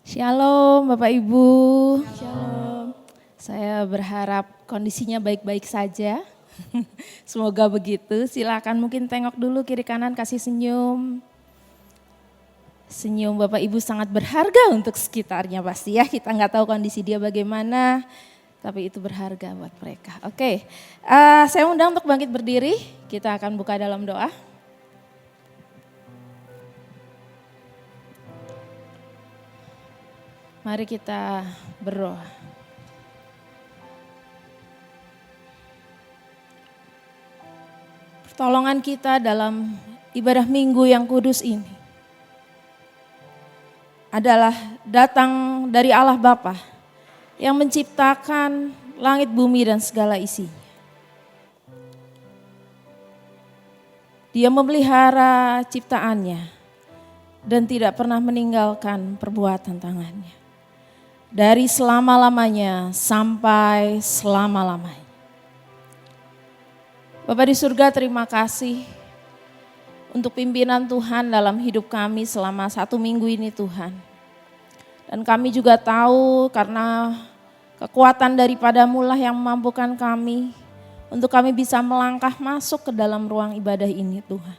Shalom Bapak Ibu. Shalom. Saya berharap kondisinya baik-baik saja. Semoga begitu. Silakan mungkin tengok dulu kiri kanan, kasih senyum. Senyum Bapak Ibu sangat berharga untuk sekitarnya pasti ya. Kita nggak tahu kondisi dia bagaimana, tapi itu berharga buat mereka. Oke, saya undang untuk bangkit berdiri. Kita akan buka dalam doa. Mari kita berdoa. Pertolongan kita dalam ibadah minggu yang kudus ini adalah datang dari Allah Bapa yang menciptakan langit, bumi, dan segala isinya. Dia memelihara ciptaannya dan tidak pernah meninggalkan perbuatan tangannya. Dari selama-lamanya sampai selama-lamanya. Bapak di surga, terima kasih untuk pimpinan Tuhan dalam hidup kami selama 1 minggu ini Tuhan. Dan kami juga tahu karena kekuatan daripadamu lah yang memampukan kami untuk kami bisa melangkah masuk ke dalam ruang ibadah ini Tuhan.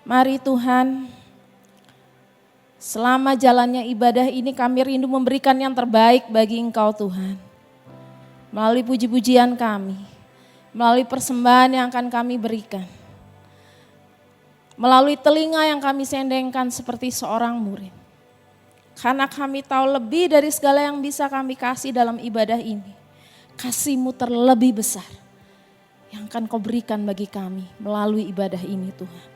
Mari Tuhan, selama jalannya ibadah ini kami rindu memberikan yang terbaik bagi Engkau Tuhan. Melalui puji-pujian kami, melalui persembahan yang akan kami berikan. Melalui telinga yang kami sendengkan seperti seorang murid. Karena kami tahu lebih dari segala yang bisa kami kasih dalam ibadah ini. Kasih-Mu terlebih besar yang akan Kau berikan bagi kami melalui ibadah ini Tuhan.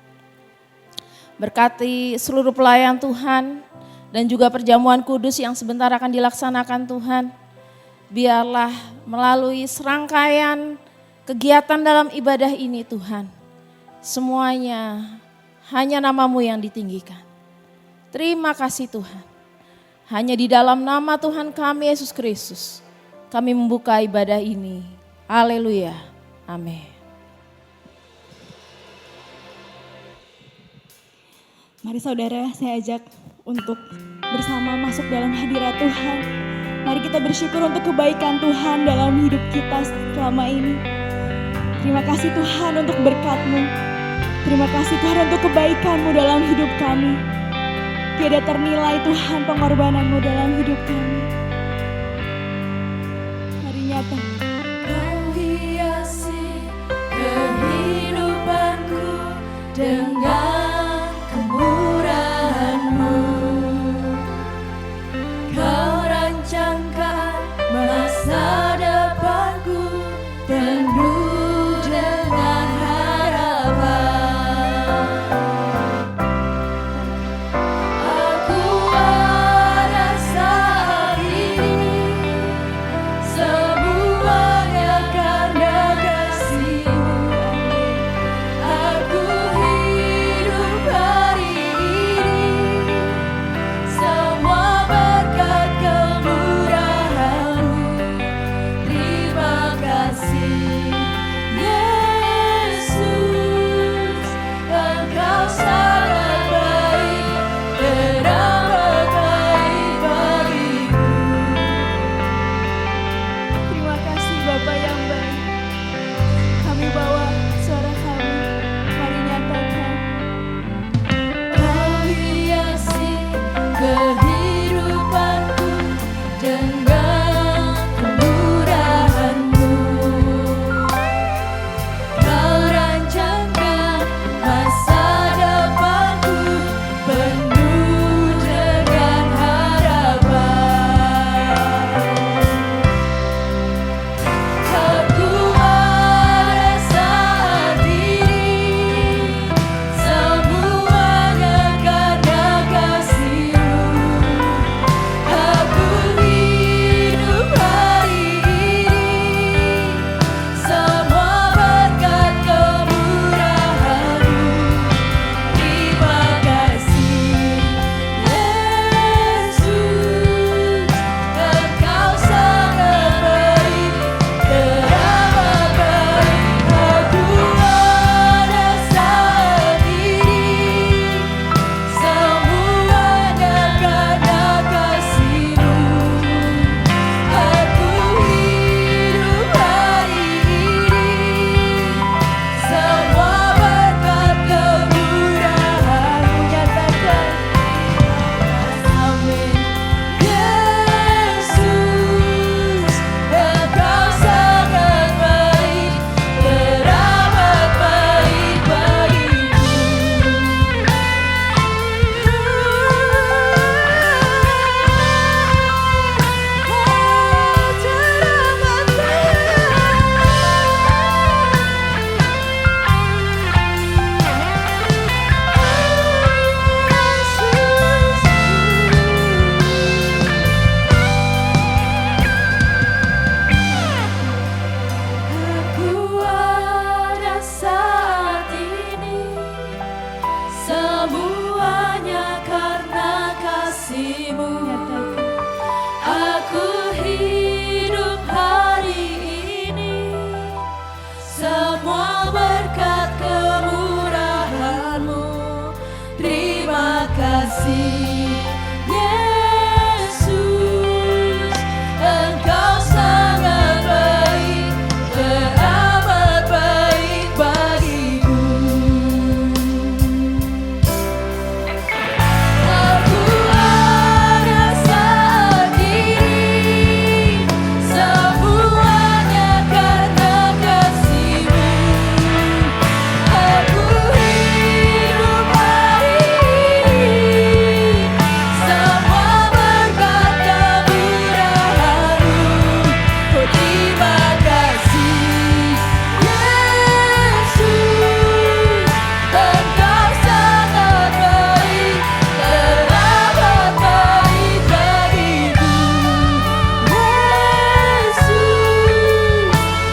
Berkati seluruh pelayan Tuhan dan juga perjamuan kudus yang sebentar akan dilaksanakan Tuhan. Biarlah melalui serangkaian kegiatan dalam ibadah ini Tuhan. Semuanya hanya nama-Mu yang ditinggikan. Terima kasih Tuhan. Hanya di dalam nama Tuhan kami Yesus Kristus kami membuka ibadah ini. Haleluya. Amin. Mari saudara, saya ajak untuk bersama masuk dalam hadirat Tuhan. Mari kita bersyukur untuk kebaikan Tuhan dalam hidup kita selama ini. Terima kasih Tuhan untuk berkat-Mu. Terima kasih Tuhan untuk kebaikan-Mu dalam hidup kami. Tiada ternilai Tuhan pengorbanan-Mu dalam hidup kami. Mari nyata. Kau hiasi kehidupanku dengan kemurahan-Mu. Kau rancangkan masa depanku penuh dengan harapan. Aku ada saat ini, semuanya karena kasih-Mu. Aku hidup kasih Yesus, Engkau sangat baik, teramat baik bagiku. Aku ada saat ini, semuanya karena kasih-Mu. Aku hidup hari ini, semua berkat kemurahan-Mu. Oh, terima kasih Yesus, Engkau sangat baik, teramat baik bagiku. Yesus,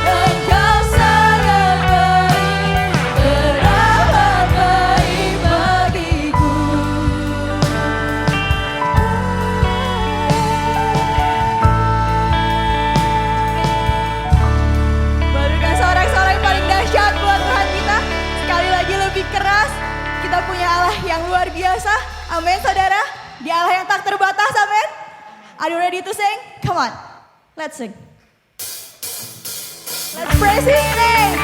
Engkau sangat baik, teramat baik bagiku. Berikan sorak-sorai paling dahsyat buat Tuhan kita. Sekali lagi lebih keras. Kita punya Allah yang luar biasa. Amin saudara. Dia Allah yang tak terbatas. Amin. Are you ready to sing? Come on. Let's sing. Let's praise His name.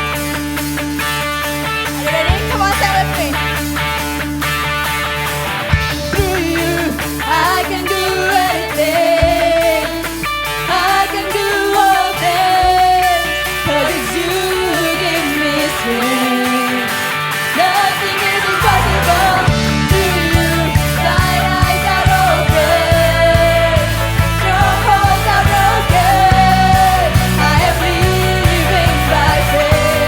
Are you ready? Come on, say with me. Through you, I can do anything. I can do all things, 'cause it's you who give me strength. Nothing is impossible. Through you, thine eyes are open, strongholds are broken. I am living by faith.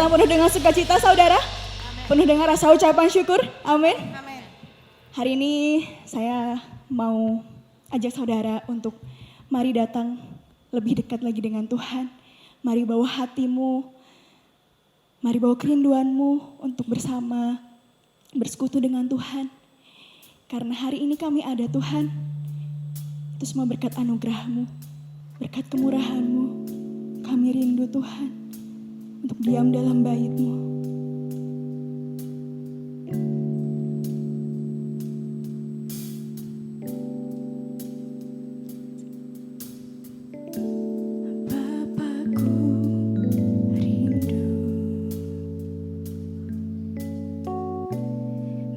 datang penuh dengan sukacita saudara. Penuh dengan rasa ucapan syukur. Amin. Hari ini saya mau ajak saudara untuk mari datang lebih dekat lagi dengan Tuhan. Mari bawa hatimu, mari bawa kerinduanmu untuk bersama bersekutu dengan Tuhan. Karena hari ini kami ada Tuhan. Itu semua berkat anugerah-Mu, berkat kemurahan-Mu. Kami rindu Tuhan untuk diam dalam bait-Mu. Bapakku rindu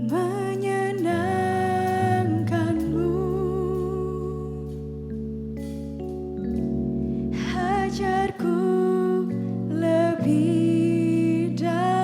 menyenangkan-Mu, ajarku lebih dalam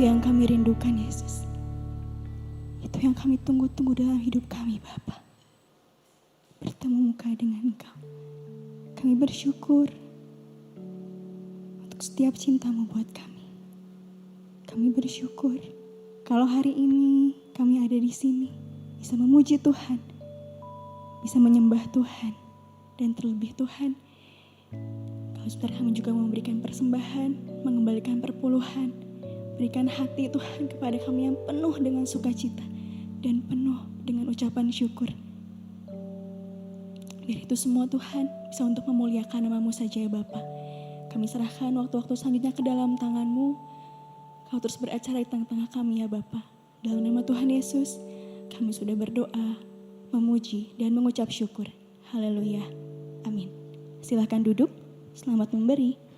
Itu yang kami rindukan, Yesus. Itu yang kami tunggu-tunggu dalam hidup kami, Bapa. Bertemu muka dengan Engkau. Kami bersyukur untuk setiap cinta-Mu buat kami. Kami bersyukur kalau hari ini kami ada di sini, bisa memuji Tuhan, bisa menyembah Tuhan, dan terlebih Tuhan, kalau saudara kami juga memberikan persembahan, mengembalikan perpuluhan, berikan hati Tuhan kepada kami yang penuh dengan sukacita dan penuh dengan ucapan syukur. Biar itu semua Tuhan bisa untuk memuliakan nama-Mu saja ya Bapa. Kami serahkan waktu-waktu selanjutnya ke dalam tangan-Mu. Kau terus beracara di tengah-tengah kami ya Bapa. Dalam nama Tuhan Yesus, kami sudah berdoa, memuji, dan mengucap syukur. Haleluya. Amin. Silakan duduk. Selamat memberi.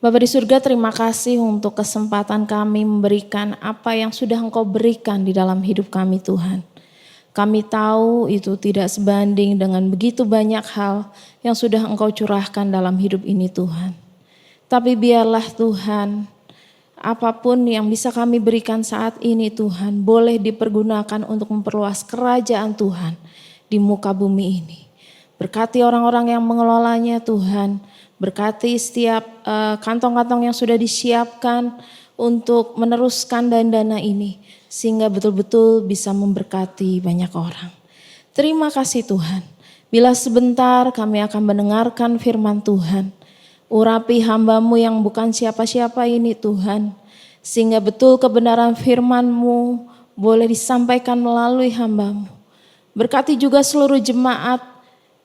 Bapa di surga, terima kasih untuk kesempatan kami memberikan apa yang sudah Engkau berikan di dalam hidup kami Tuhan. Kami tahu itu tidak sebanding dengan begitu banyak hal yang sudah Engkau curahkan dalam hidup ini Tuhan. Tapi biarlah Tuhan, apapun yang bisa kami berikan saat ini Tuhan, boleh dipergunakan untuk memperluas kerajaan Tuhan di muka bumi ini. Berkati orang-orang yang mengelolanya Tuhan. Berkati setiap kantong-kantong yang sudah disiapkan untuk meneruskan dana ini. Sehingga betul-betul bisa memberkati banyak orang. Terima kasih Tuhan. Bila sebentar kami akan mendengarkan firman Tuhan. Urapi hamba-Mu yang bukan siapa-siapa ini Tuhan. Sehingga betul kebenaran firman-Mu boleh disampaikan melalui hamba-Mu. Berkati juga seluruh jemaat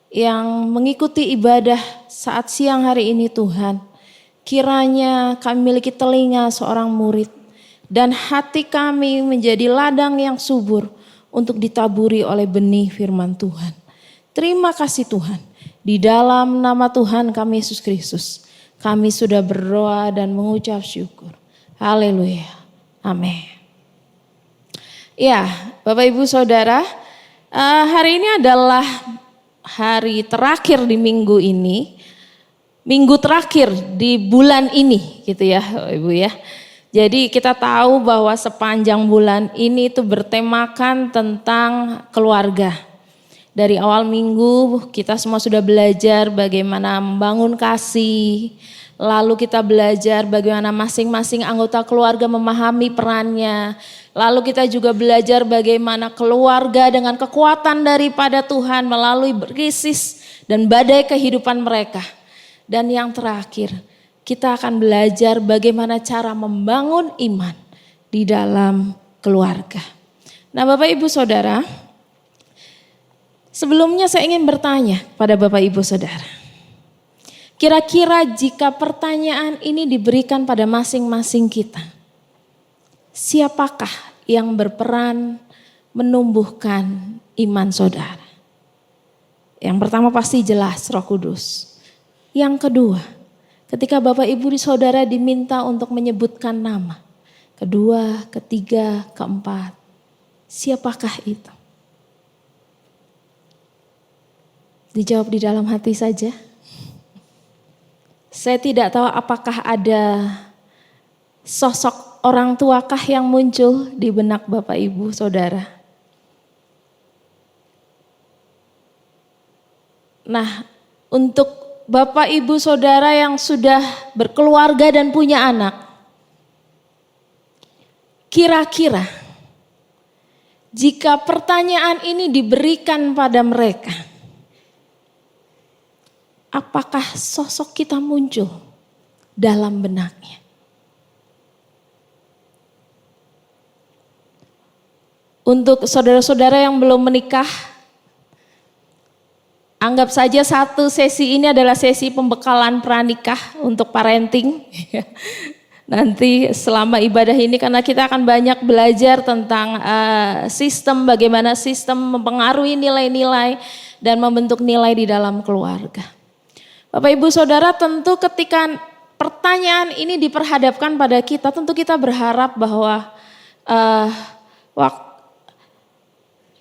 yang mengikuti ibadah saat siang hari ini Tuhan. Kiranya kami miliki telinga seorang murid dan hati kami menjadi ladang yang subur untuk ditaburi oleh benih firman Tuhan. Terima kasih Tuhan. Di dalam nama Tuhan kami Yesus Kristus, kami sudah berdoa dan mengucap syukur. Haleluya. Amin. Ya, Bapak Ibu Saudara, hari ini adalah hari terakhir di minggu ini, minggu terakhir di bulan ini gitu ya Ibu ya. Jadi kita tahu bahwa sepanjang bulan ini itu bertemakan tentang keluarga. Dari awal minggu kita semua sudah belajar bagaimana membangun kasih. Lalu kita belajar bagaimana masing-masing anggota keluarga memahami perannya. Lalu kita juga belajar bagaimana keluarga dengan kekuatan daripada Tuhan melalui krisis dan badai kehidupan mereka. Dan yang terakhir, kita akan belajar bagaimana cara membangun iman di dalam keluarga. Nah Bapak Ibu Saudara, sebelumnya saya ingin bertanya pada Bapak Ibu Saudara. Kira-kira jika pertanyaan ini diberikan pada masing-masing kita, siapakah yang berperan menumbuhkan iman saudara? Yang pertama pasti jelas Roh Kudus. Yang kedua, ketika Bapak Ibu Saudara diminta untuk menyebutkan nama. Kedua, ketiga, keempat, siapakah itu? Dijawab di dalam hati saja. Saya tidak tahu apakah ada sosok orang tuakah yang muncul di benak Bapak Ibu Saudara. Nah, untuk Bapak Ibu Saudara yang sudah berkeluarga dan punya anak, kira-kira jika pertanyaan ini diberikan pada mereka, apakah sosok kita muncul dalam benaknya? Untuk saudara-saudara yang belum menikah, Anggap saja satu sesi ini adalah sesi pembekalan pranikah untuk parenting. Nanti selama ibadah ini karena kita akan banyak belajar tentang sistem, bagaimana sistem mempengaruhi nilai-nilai dan membentuk nilai di dalam keluarga. Bapak Ibu Saudara, tentu ketika pertanyaan ini diperhadapkan pada kita, tentu kita berharap bahwa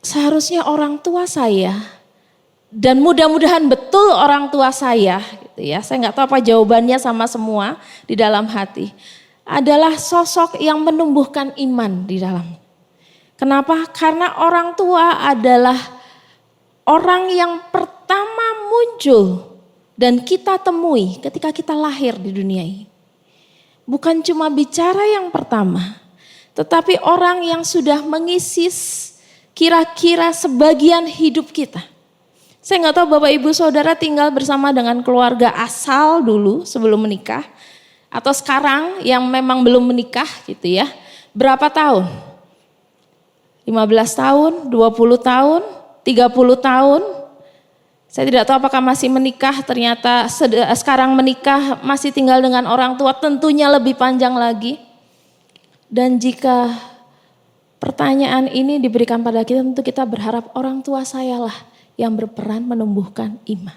seharusnya orang tua saya, dan mudah-mudahan betul orang tua saya, gitu ya. Saya nggak tahu apa jawabannya sama semua di dalam hati. Adalah sosok yang menumbuhkan iman di dalam. Kenapa? Karena orang tua adalah orang yang pertama muncul dan kita temui ketika kita lahir di dunia ini. Bukan cuma bicara yang pertama, tetapi orang yang sudah mengisi kira-kira sebagian hidup kita. Saya nggak tahu Bapak Ibu Saudara tinggal bersama dengan keluarga asal dulu sebelum menikah. Atau sekarang yang memang belum menikah gitu ya. Berapa tahun? 15 tahun, 20 tahun, 30 tahun. Saya tidak tahu apakah masih menikah, ternyata sekarang menikah masih tinggal dengan orang tua, tentunya lebih panjang lagi. Dan jika pertanyaan ini diberikan pada kita, tentu kita berharap orang tua saya lah yang berperan menumbuhkan iman.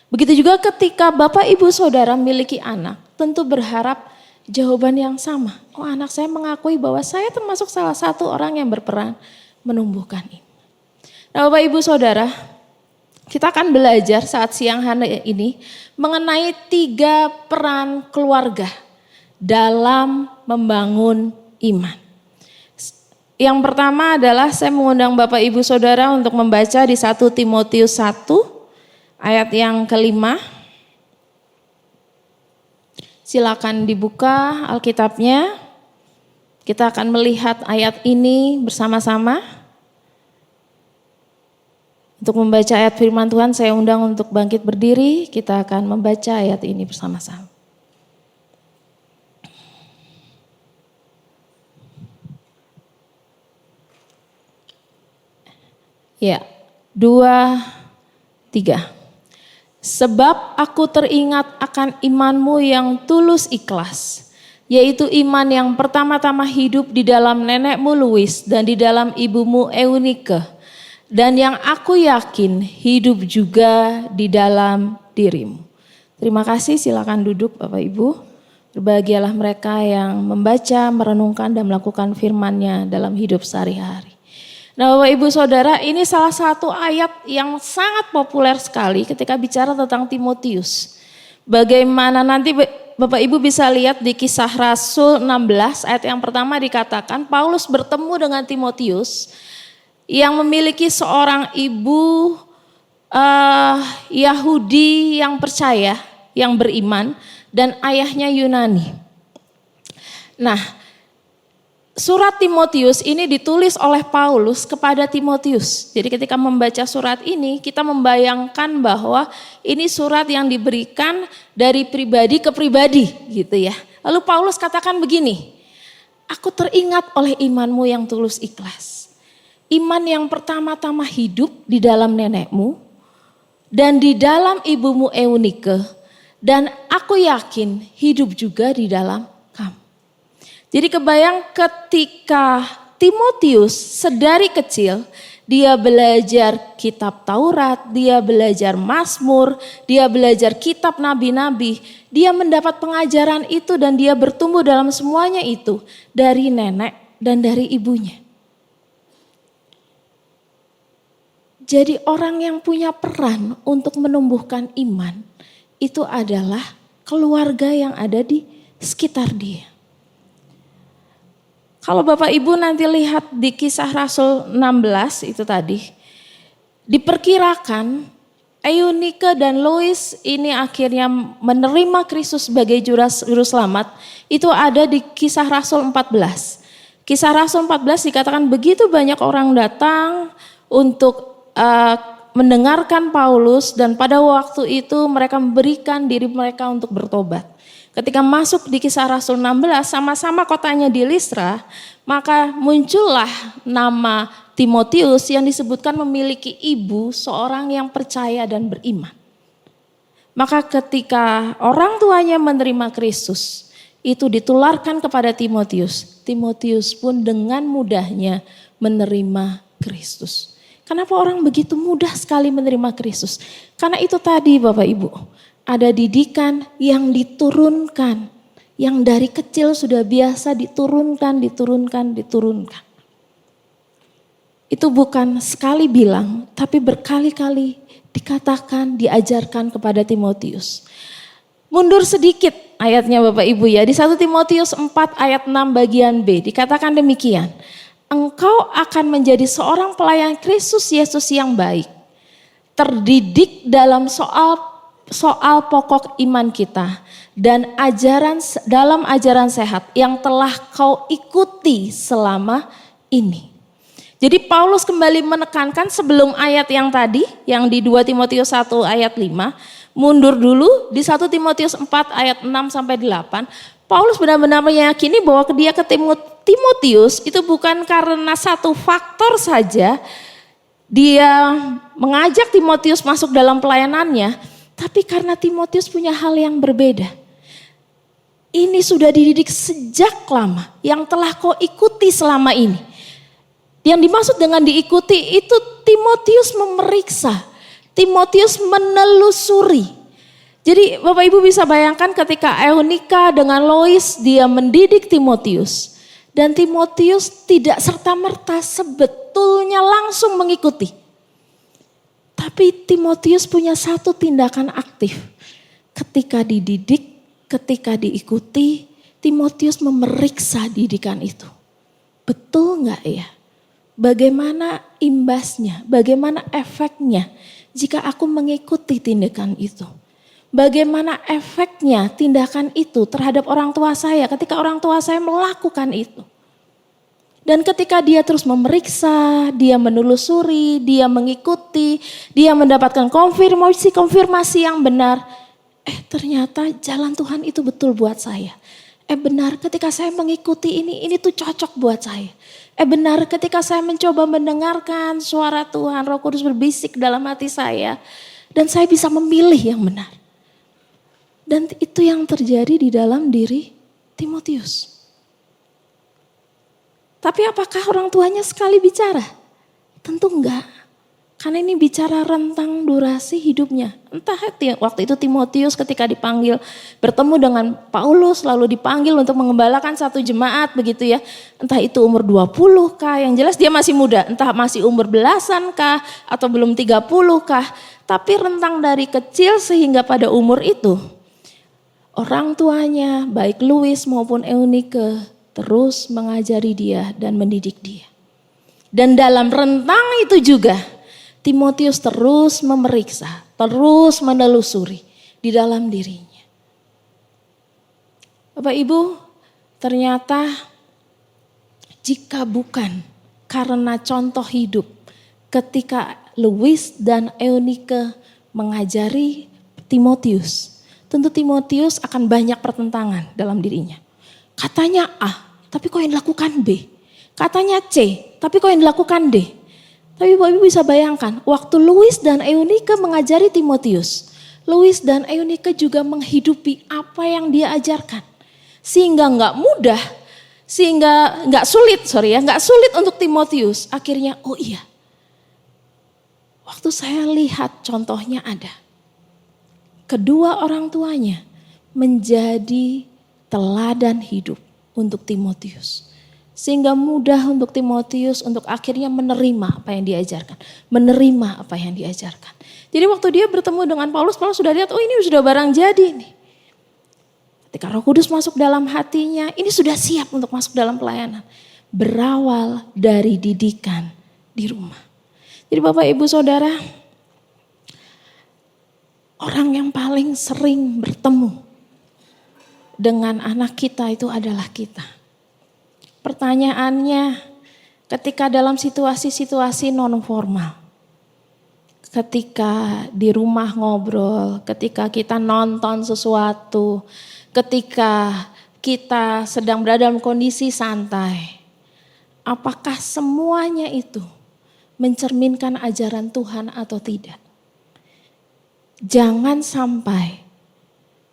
Begitu juga ketika Bapak Ibu Saudara memiliki anak, tentu berharap jawaban yang sama. Oh, anak saya mengakui bahwa saya termasuk salah satu orang yang berperan menumbuhkan iman. Nah, Bapak Ibu Saudara, kita akan belajar saat siang hari ini mengenai 3 peran keluarga dalam membangun iman. Yang pertama adalah saya mengundang Bapak Ibu Saudara untuk membaca di 1 Timotius 1 ayat yang ke-5. Silakan dibuka Alkitabnya. Kita akan melihat ayat ini bersama-sama. Untuk membaca ayat firman Tuhan saya undang untuk bangkit berdiri. Kita akan membaca ayat ini bersama-sama. Ya, 2, 3. Sebab aku teringat akan imanmu yang tulus ikhlas, yaitu iman yang pertama-tama hidup di dalam nenekmu Lois dan di dalam ibumu Eunike, dan yang aku yakin hidup juga di dalam dirimu. Terima kasih, silakan duduk Bapak Ibu. Berbahagialah mereka yang membaca, merenungkan dan melakukan firman-Nya dalam hidup sehari-hari. Nah Bapak Ibu Saudara, ini salah satu ayat yang sangat populer sekali ketika bicara tentang Timotius. Bagaimana nanti Bapak Ibu bisa lihat di Kisah Rasul 16 ayat yang pertama dikatakan Paulus bertemu dengan Timotius yang memiliki seorang ibu Yahudi yang percaya, yang beriman, dan ayahnya Yunani. Nah, surat Timotius ini ditulis oleh Paulus kepada Timotius. Jadi ketika membaca surat ini kita membayangkan bahwa ini surat yang diberikan dari pribadi ke pribadi gitu ya. Lalu Paulus katakan begini, aku teringat oleh imanmu yang tulus ikhlas. Iman yang pertama-tama hidup di dalam nenekmu dan di dalam ibumu Eunike, dan aku yakin hidup juga di dalam kamu. Jadi kebayang ketika Timotius sedari kecil dia belajar kitab Taurat, dia belajar Mazmur, dia belajar kitab nabi-nabi, dia mendapat pengajaran itu dan dia bertumbuh dalam semuanya itu dari nenek dan dari ibunya. Jadi orang yang punya peran untuk menumbuhkan iman itu adalah keluarga yang ada di sekitar dia. Kalau Bapak Ibu nanti lihat di Kisah Rasul 16 itu tadi, diperkirakan Eunike dan Lois ini akhirnya menerima Kristus sebagai juru selamat, itu ada di Kisah Rasul 14. Kisah Rasul 14 dikatakan begitu banyak orang datang untuk mendengarkan Paulus, dan pada waktu itu mereka memberikan diri mereka untuk bertobat. Ketika masuk di Kisah Rasul 16 sama-sama kotanya di Listra, maka muncullah nama Timotius yang disebutkan memiliki ibu seorang yang percaya dan beriman. Maka ketika orang tuanya menerima Kristus, itu ditularkan kepada Timotius. Timotius pun dengan mudahnya menerima Kristus. Kenapa orang begitu mudah sekali menerima Kristus? Karena itu tadi Bapak Ibu, ada didikan yang diturunkan. Yang dari kecil sudah biasa diturunkan. Itu bukan sekali bilang, tapi berkali-kali dikatakan, diajarkan kepada Timotius. Mundur sedikit ayatnya Bapak Ibu ya, di 1 Timotius 4 ayat 6 bagian B dikatakan demikian. Engkau akan menjadi seorang pelayan Kristus Yesus yang baik, terdidik dalam soal pokok iman kita dan dalam ajaran sehat yang telah kau ikuti selama ini. Jadi Paulus kembali menekankan sebelum ayat yang tadi, yang di 2 Timotius 1 ayat 5, mundur dulu di 1 Timotius 4 ayat 6 sampai 8, Paulus benar-benar meyakini bahwa dia ke Timotius itu bukan karena satu faktor saja dia mengajak Timotius masuk dalam pelayanannya, tapi karena Timotius punya hal yang berbeda. Ini sudah dididik sejak lama, yang telah kau ikuti selama ini. Yang dimaksud dengan diikuti itu Timotius memeriksa, Timotius menelusuri. Jadi Bapak Ibu bisa bayangkan ketika Eunika dengan Lois dia mendidik Timotius. Dan Timotius tidak serta-merta sebetulnya langsung mengikuti. Tapi Timotius punya satu tindakan aktif. Ketika dididik, ketika diikuti, Timotius memeriksa didikan itu. Betul gak ya? Bagaimana imbasnya, bagaimana efeknya jika aku mengikuti tindakan itu? Bagaimana efeknya tindakan itu terhadap orang tua saya ketika orang tua saya melakukan itu? Dan ketika dia terus memeriksa, dia menelusuri, dia mengikuti, dia mendapatkan konfirmasi yang benar. Ternyata jalan Tuhan itu betul buat saya. Benar ketika saya mengikuti ini tuh cocok buat saya. Benar ketika saya mencoba mendengarkan suara Tuhan, Roh Kudus berbisik dalam hati saya. Dan saya bisa memilih yang benar. Dan itu yang terjadi di dalam diri Timotius. Tapi apakah orang tuanya sekali bicara? Tentu enggak. Karena ini bicara rentang durasi hidupnya. Entah waktu itu Timotius ketika dipanggil bertemu dengan Paulus lalu dipanggil untuk mengembalakan satu jemaat begitu ya. Entah itu umur 20 kah, yang jelas dia masih muda. Entah masih umur belasan kah atau belum 30 kah. Tapi rentang dari kecil sehingga pada umur itu orang tuanya baik Louis maupun Eunike terus mengajari dia dan mendidik dia. Dan dalam rentang itu juga Timotius terus memeriksa, terus menelusuri di dalam dirinya. Bapak Ibu, ternyata jika bukan karena contoh hidup ketika Louis dan Eunike mengajari Timotius, tentu Timotius akan banyak pertentangan dalam dirinya. Katanya A, tapi kok yang dilakukan B. Katanya C, tapi kok yang dilakukan D. Tapi Bapak Ibu bisa bayangkan, waktu Louis dan Eunike mengajari Timotius, Louis dan Eunike juga menghidupi apa yang dia ajarkan. Sehingga nggak mudah, sehingga nggak sulit untuk Timotius. Akhirnya, oh iya, waktu saya lihat contohnya ada. Kedua orang tuanya menjadi teladan hidup untuk Timotius. Sehingga mudah untuk Timotius untuk akhirnya menerima apa yang diajarkan. Menerima apa yang diajarkan. Jadi waktu dia bertemu dengan Paulus sudah lihat, oh ini sudah barang jadi nih. Ketika Roh Kudus masuk dalam hatinya, ini sudah siap untuk masuk dalam pelayanan. Berawal dari didikan di rumah. Jadi Bapak Ibu Saudara, orang yang paling sering bertemu dengan anak kita itu adalah kita. Pertanyaannya, ketika dalam situasi-situasi non formal, ketika di rumah ngobrol, ketika kita nonton sesuatu, ketika kita sedang berada dalam kondisi santai, apakah semuanya itu mencerminkan ajaran Tuhan atau tidak. Jangan sampai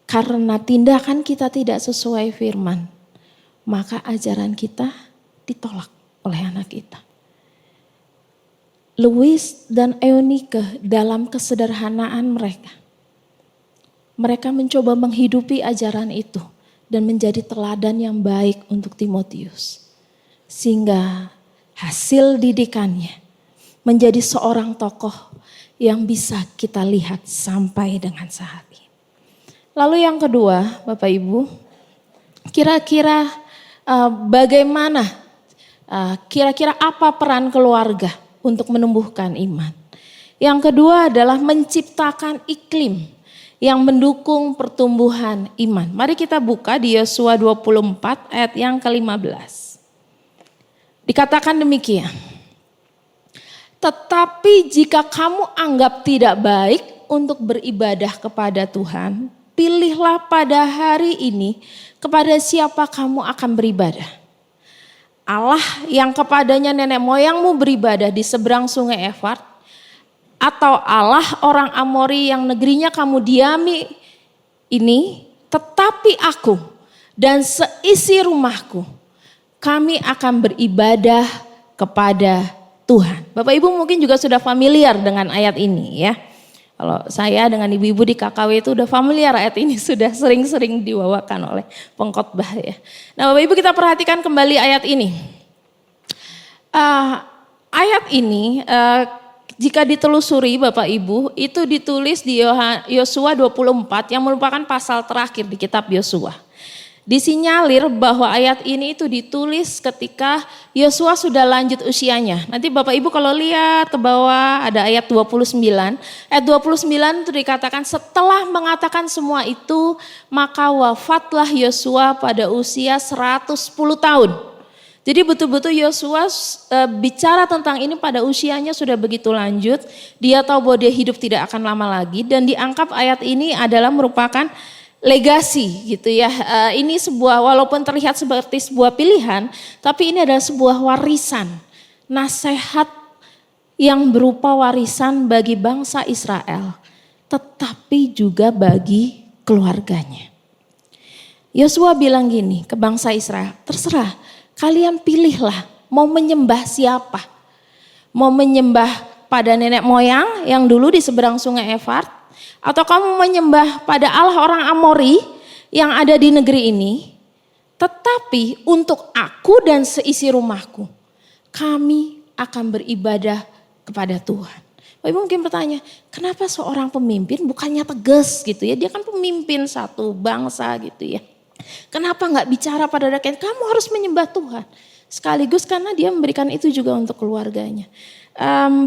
karena tindakan kita tidak sesuai firman, maka ajaran kita ditolak oleh anak kita. Louis dan Eunike dalam kesederhanaan mereka mencoba menghidupi ajaran itu dan menjadi teladan yang baik untuk Timotius. Sehingga hasil didikannya menjadi seorang tokoh yang bisa kita lihat sampai dengan saat ini. Lalu yang kedua, Bapak Ibu, kira-kira bagaimana, kira-kira apa peran keluarga untuk menumbuhkan iman? Yang kedua adalah menciptakan iklim yang mendukung pertumbuhan iman. Mari kita buka di Yosua 24 ayat yang ke-15. Dikatakan demikian. Tetapi jika kamu anggap tidak baik untuk beribadah kepada Tuhan, pilihlah pada hari ini kepada siapa kamu akan beribadah. Allah yang kepadanya nenek moyangmu beribadah di seberang sungai Efrat, atau Allah orang Amori yang negerinya kamu diami ini, tetapi aku dan seisi rumahku, kami akan beribadah kepada Tuhan. Bapak Ibu mungkin juga sudah familiar dengan ayat ini ya. Kalau saya dengan ibu-ibu di KKW itu udah familiar ayat ini, sudah sering-sering dibawakan oleh pengkhotbah ya. Nah Bapak Ibu kita perhatikan kembali ayat ini. Ayat ini jika ditelusuri Bapak Ibu itu ditulis di Yosua 24 yang merupakan pasal terakhir di kitab Yosua. Disinyalir bahwa ayat ini itu ditulis ketika Yosua sudah lanjut usianya. Nanti Bapak Ibu kalau lihat ke bawah ada ayat 29. Ayat 29 itu dikatakan setelah mengatakan semua itu maka wafatlah Yosua pada usia 110 tahun. Jadi betul-betul Yosua bicara tentang ini pada usianya sudah begitu lanjut. Dia tahu bahwa dia hidup tidak akan lama lagi dan dianggap ayat ini adalah merupakan legasi gitu ya. Ini sebuah walaupun terlihat seperti sebuah pilihan, tapi ini adalah sebuah warisan, nasihat yang berupa warisan bagi bangsa Israel, tetapi juga bagi keluarganya. Yosua bilang gini ke bangsa Israel, terserah kalian pilihlah mau menyembah siapa. Mau menyembah pada nenek moyang yang dulu di seberang sungai Efrat, atau kamu menyembah pada Allah orang Amori yang ada di negeri ini, tetapi untuk aku dan seisi rumahku, kami akan beribadah kepada Tuhan. Bapak Ibu mungkin bertanya, kenapa seorang pemimpin bukannya tegas gitu ya, dia kan pemimpin satu bangsa gitu ya. Kenapa gak bicara pada rakyat, kamu harus menyembah Tuhan. Sekaligus karena dia memberikan itu juga untuk keluarganya.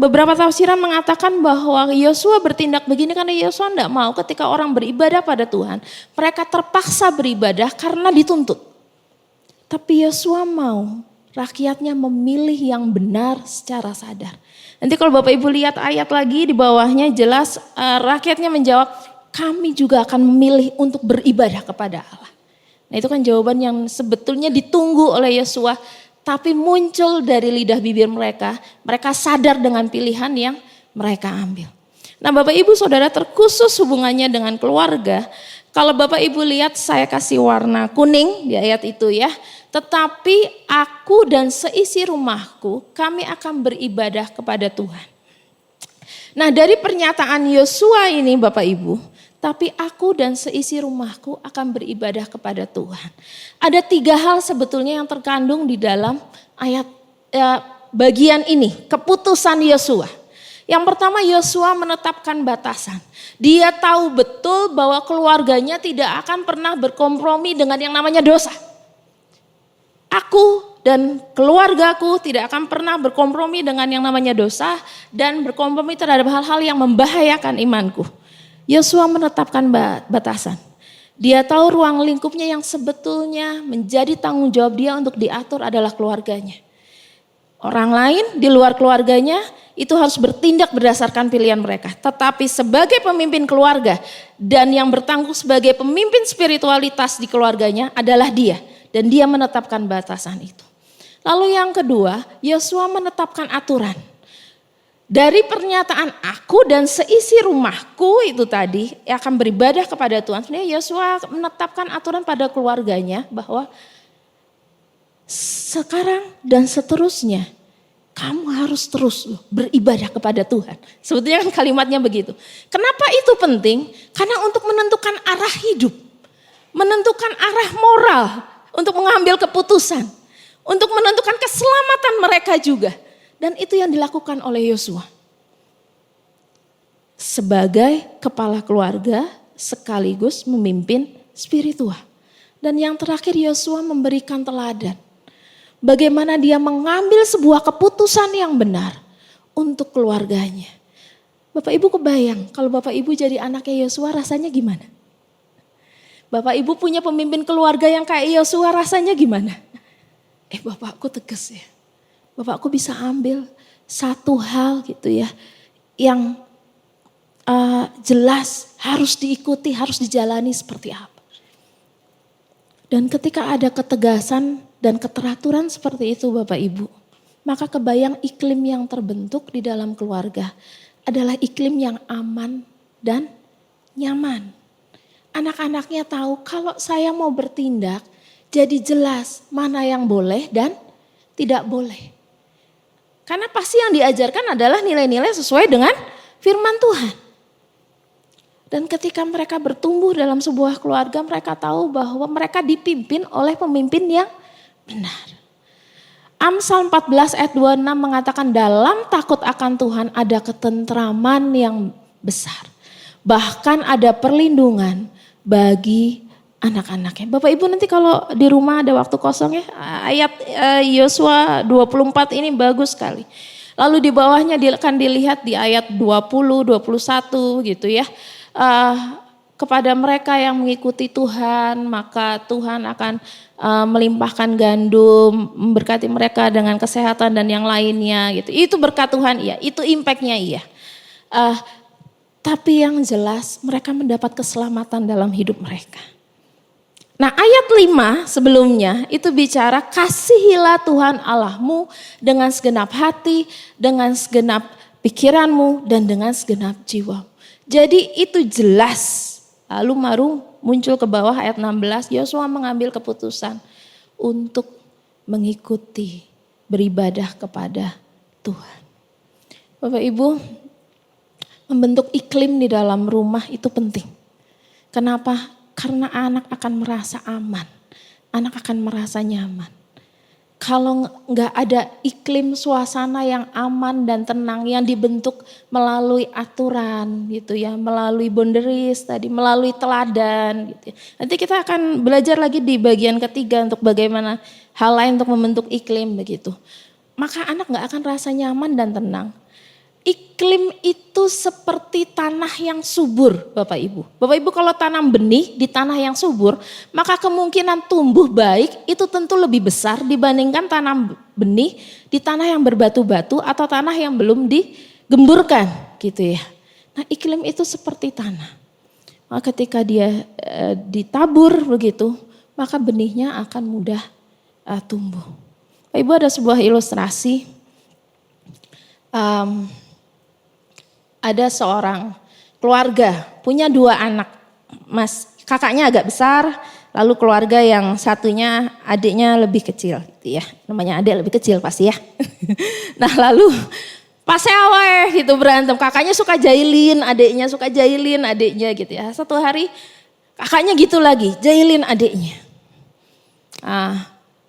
Beberapa tafsiran mengatakan bahwa Yosua bertindak begini karena Yosua tidak mau ketika orang beribadah pada Tuhan, mereka terpaksa beribadah karena dituntut. Tapi Yosua mau rakyatnya memilih yang benar secara sadar. Nanti kalau Bapak Ibu lihat ayat lagi di bawahnya jelas rakyatnya menjawab, kami juga akan memilih untuk beribadah kepada Allah. Nah itu kan jawaban yang sebetulnya ditunggu oleh Yosua. Tapi muncul dari lidah bibir mereka, mereka sadar dengan pilihan yang mereka ambil. Nah Bapak Ibu Saudara terkhusus hubungannya dengan keluarga. Kalau Bapak Ibu lihat saya kasih warna kuning di ayat itu ya. Tetapi aku dan seisi rumahku kami akan beribadah kepada Tuhan. Nah dari pernyataan Yosua ini Bapak Ibu, tapi aku dan seisi rumahku akan beribadah kepada Tuhan. Ada 3 hal sebetulnya yang terkandung di dalam ayat bagian ini, keputusan Yosua. Yang pertama Yosua menetapkan batasan. Dia tahu betul bahwa keluarganya tidak akan pernah berkompromi dengan yang namanya dosa. Aku dan keluargaku tidak akan pernah berkompromi dengan yang namanya dosa dan berkompromi terhadap hal-hal yang membahayakan imanku. Yosua menetapkan batasan. Dia tahu ruang lingkupnya yang sebetulnya menjadi tanggung jawab dia untuk diatur adalah keluarganya. Orang lain di luar keluarganya itu harus bertindak berdasarkan pilihan mereka. Tetapi sebagai pemimpin keluarga dan yang bertanggung sebagai pemimpin spiritualitas di keluarganya adalah dia. Dan dia menetapkan batasan itu. Lalu yang kedua, Yosua menetapkan aturan. Dari pernyataan aku dan seisi rumahku itu tadi akan beribadah kepada Tuhan. Sebenarnya Yosua menetapkan aturan pada keluarganya bahwa sekarang dan seterusnya kamu harus terus beribadah kepada Tuhan. Sebetulnya kan kalimatnya begitu. Kenapa itu penting? Karena untuk menentukan arah hidup, menentukan arah moral, untuk mengambil keputusan, untuk menentukan keselamatan mereka juga. Dan itu yang dilakukan oleh Yosua. Sebagai kepala keluarga sekaligus memimpin spiritual. Dan yang terakhir Yosua memberikan teladan. Bagaimana dia mengambil sebuah keputusan yang benar untuk keluarganya. Bapak Ibu kebayang kalau Bapak Ibu jadi anaknya Yosua rasanya gimana? Bapak Ibu punya pemimpin keluarga yang kayak Yosua rasanya gimana? Bapakku tegas ya. Bapakku bisa ambil satu hal gitu ya yang jelas harus diikuti, harus dijalani seperti apa. Dan ketika ada ketegasan dan keteraturan seperti itu Bapak Ibu, maka kebayang iklim yang terbentuk di dalam keluarga adalah iklim yang aman dan nyaman. Anak-anaknya tahu kalau saya mau bertindak jadi jelas mana yang boleh dan tidak boleh. Karena pasti yang diajarkan adalah nilai-nilai sesuai dengan firman Tuhan. Dan ketika mereka bertumbuh dalam sebuah keluarga, mereka tahu bahwa mereka dipimpin oleh pemimpin yang benar. Amsal 14 ayat 26 mengatakan dalam takut akan Tuhan ada ketentraman yang besar. Bahkan ada perlindungan bagi anak-anaknya. Bapak Ibu nanti kalau di rumah ada waktu kosong ya, ayat Yosua 24 ini bagus sekali. Lalu di bawahnya akan dilihat di ayat 20, 21 gitu ya. Kepada mereka yang mengikuti Tuhan, maka Tuhan akan melimpahkan gandum, memberkati mereka dengan kesehatan dan yang lainnya gitu. Itu berkat Tuhan iya, itu impactnya iya. Tapi yang jelas mereka mendapat keselamatan dalam hidup mereka. Nah ayat 5 sebelumnya itu bicara kasihilah Tuhan Allahmu dengan segenap hati, dengan segenap pikiranmu dan dengan segenap jiwa. Jadi itu jelas. Lalu baru muncul ke bawah ayat 16, Yosua mengambil keputusan untuk mengikuti beribadah kepada Tuhan. Bapak Ibu, membentuk iklim di dalam rumah itu penting. Kenapa? Karena anak akan merasa aman, anak akan merasa nyaman. Kalau nggak ada iklim suasana yang aman dan tenang yang dibentuk melalui aturan gitu ya, melalui boundaries tadi, melalui teladan gitu ya. Nanti kita akan belajar lagi di bagian ketiga untuk bagaimana hal lain untuk membentuk iklim begitu. Maka anak nggak akan rasa nyaman dan tenang. Iklim itu seperti tanah yang subur Bapak Ibu. Bapak Ibu kalau tanam benih di tanah yang subur, maka kemungkinan tumbuh baik itu tentu lebih besar dibandingkan tanam benih di tanah yang berbatu-batu atau tanah yang belum digemburkan gitu ya. Nah iklim itu seperti tanah. Maka ketika dia ditabur begitu, maka benihnya akan mudah tumbuh. Bapak Ibu ada sebuah ilustrasi. Ada seorang keluarga punya 2 anak, kakaknya agak besar, lalu keluarga yang satunya adiknya lebih kecil, gitu ya. Namanya adik lebih kecil pasti ya. Nah lalu pas awal gitu berantem, kakaknya suka jahilin adiknya gitu ya. Satu hari kakaknya gitu lagi, jahilin adiknya.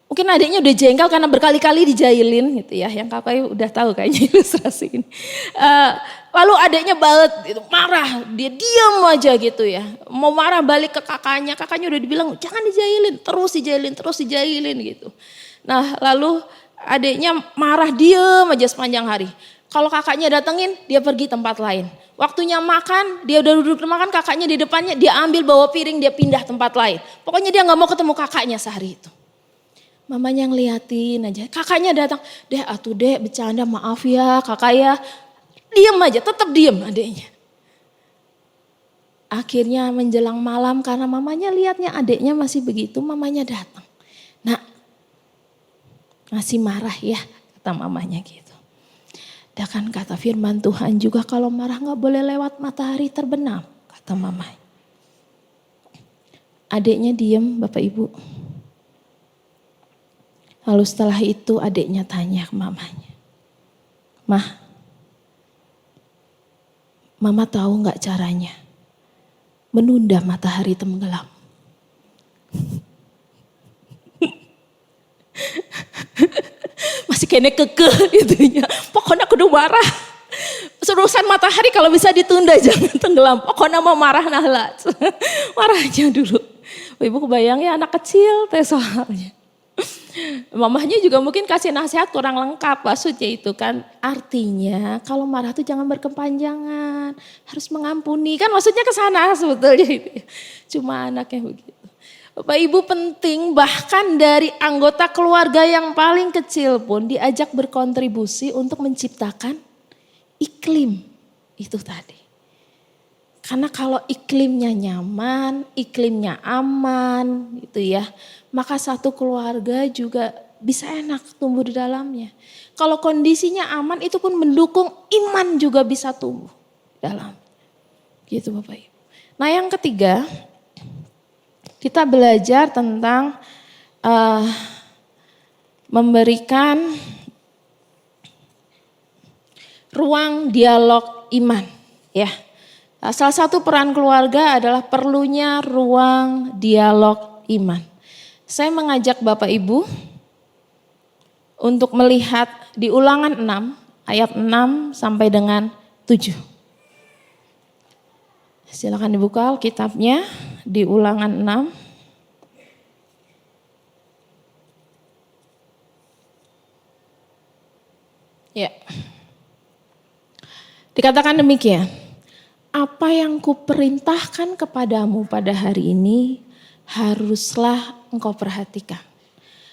Mungkin adiknya udah jengkel karena berkali-kali dijahilin gitu ya. Yang kakaknya udah tahu kayaknya ilustrasi ini. Lalu adiknya balet gitu, marah, dia diam aja gitu ya. Mau marah balik ke kakaknya udah dibilang jangan dijahilin, terus dijahilin gitu. Nah lalu adiknya marah diam aja sepanjang hari. Kalau kakaknya datengin dia pergi tempat lain. Waktunya makan, dia udah duduk makan, kakaknya di depannya, dia ambil bawa piring, dia pindah tempat lain. Pokoknya dia gak mau ketemu kakaknya sehari itu. Mamanya ngeliatin aja, kakaknya datang, dek atuh dek bercanda maaf ya kakak ya. Diam aja, tetap diam adiknya. Akhirnya menjelang malam karena mamanya lihatnya adiknya masih begitu, mamanya datang. Nah, masih marah ya kata mamanya gitu. Ya kan kata firman Tuhan juga kalau marah gak boleh lewat matahari terbenam, kata mama. Adiknya diem Bapak Ibu. Lalu setelah itu adiknya tanya ke mamanya. Mama tahu gak caranya menunda matahari tenggelam? Masih kene kekeh itunya. Pokoknya aku udah marah. Urusan matahari kalau bisa ditunda jangan tenggelam. Pokoknya mau marah lah. Marahnya dulu. Ibu kebayang ya anak kecil teh soalnya. Mamahnya juga mungkin kasih nasihat kurang lengkap maksudnya itu kan. Artinya kalau marah tuh jangan berkepanjangan. Harus mengampuni. Kan maksudnya ke sana sebetulnya itu. Cuma anaknya begitu. Bapak Ibu penting bahkan dari anggota keluarga yang paling kecil pun diajak berkontribusi untuk menciptakan iklim itu tadi. Karena kalau iklimnya nyaman, iklimnya aman gitu ya, maka satu keluarga juga bisa enak tumbuh di dalamnya. Kalau kondisinya aman itu pun mendukung iman juga bisa tumbuh dalam. Gitu Bapak Ibu. Nah yang ketiga, kita belajar tentang memberikan ruang dialog iman. Ya, salah satu peran keluarga adalah perlunya ruang dialog iman. Saya mengajak Bapak Ibu untuk melihat di Ulangan 6 ayat 6 sampai dengan 7. Silakan dibuka Alkitabnya di Ulangan 6. Ya. Dikatakan demikian. Apa yang kuperintahkan kepadamu pada hari ini haruslah engkau perhatikan.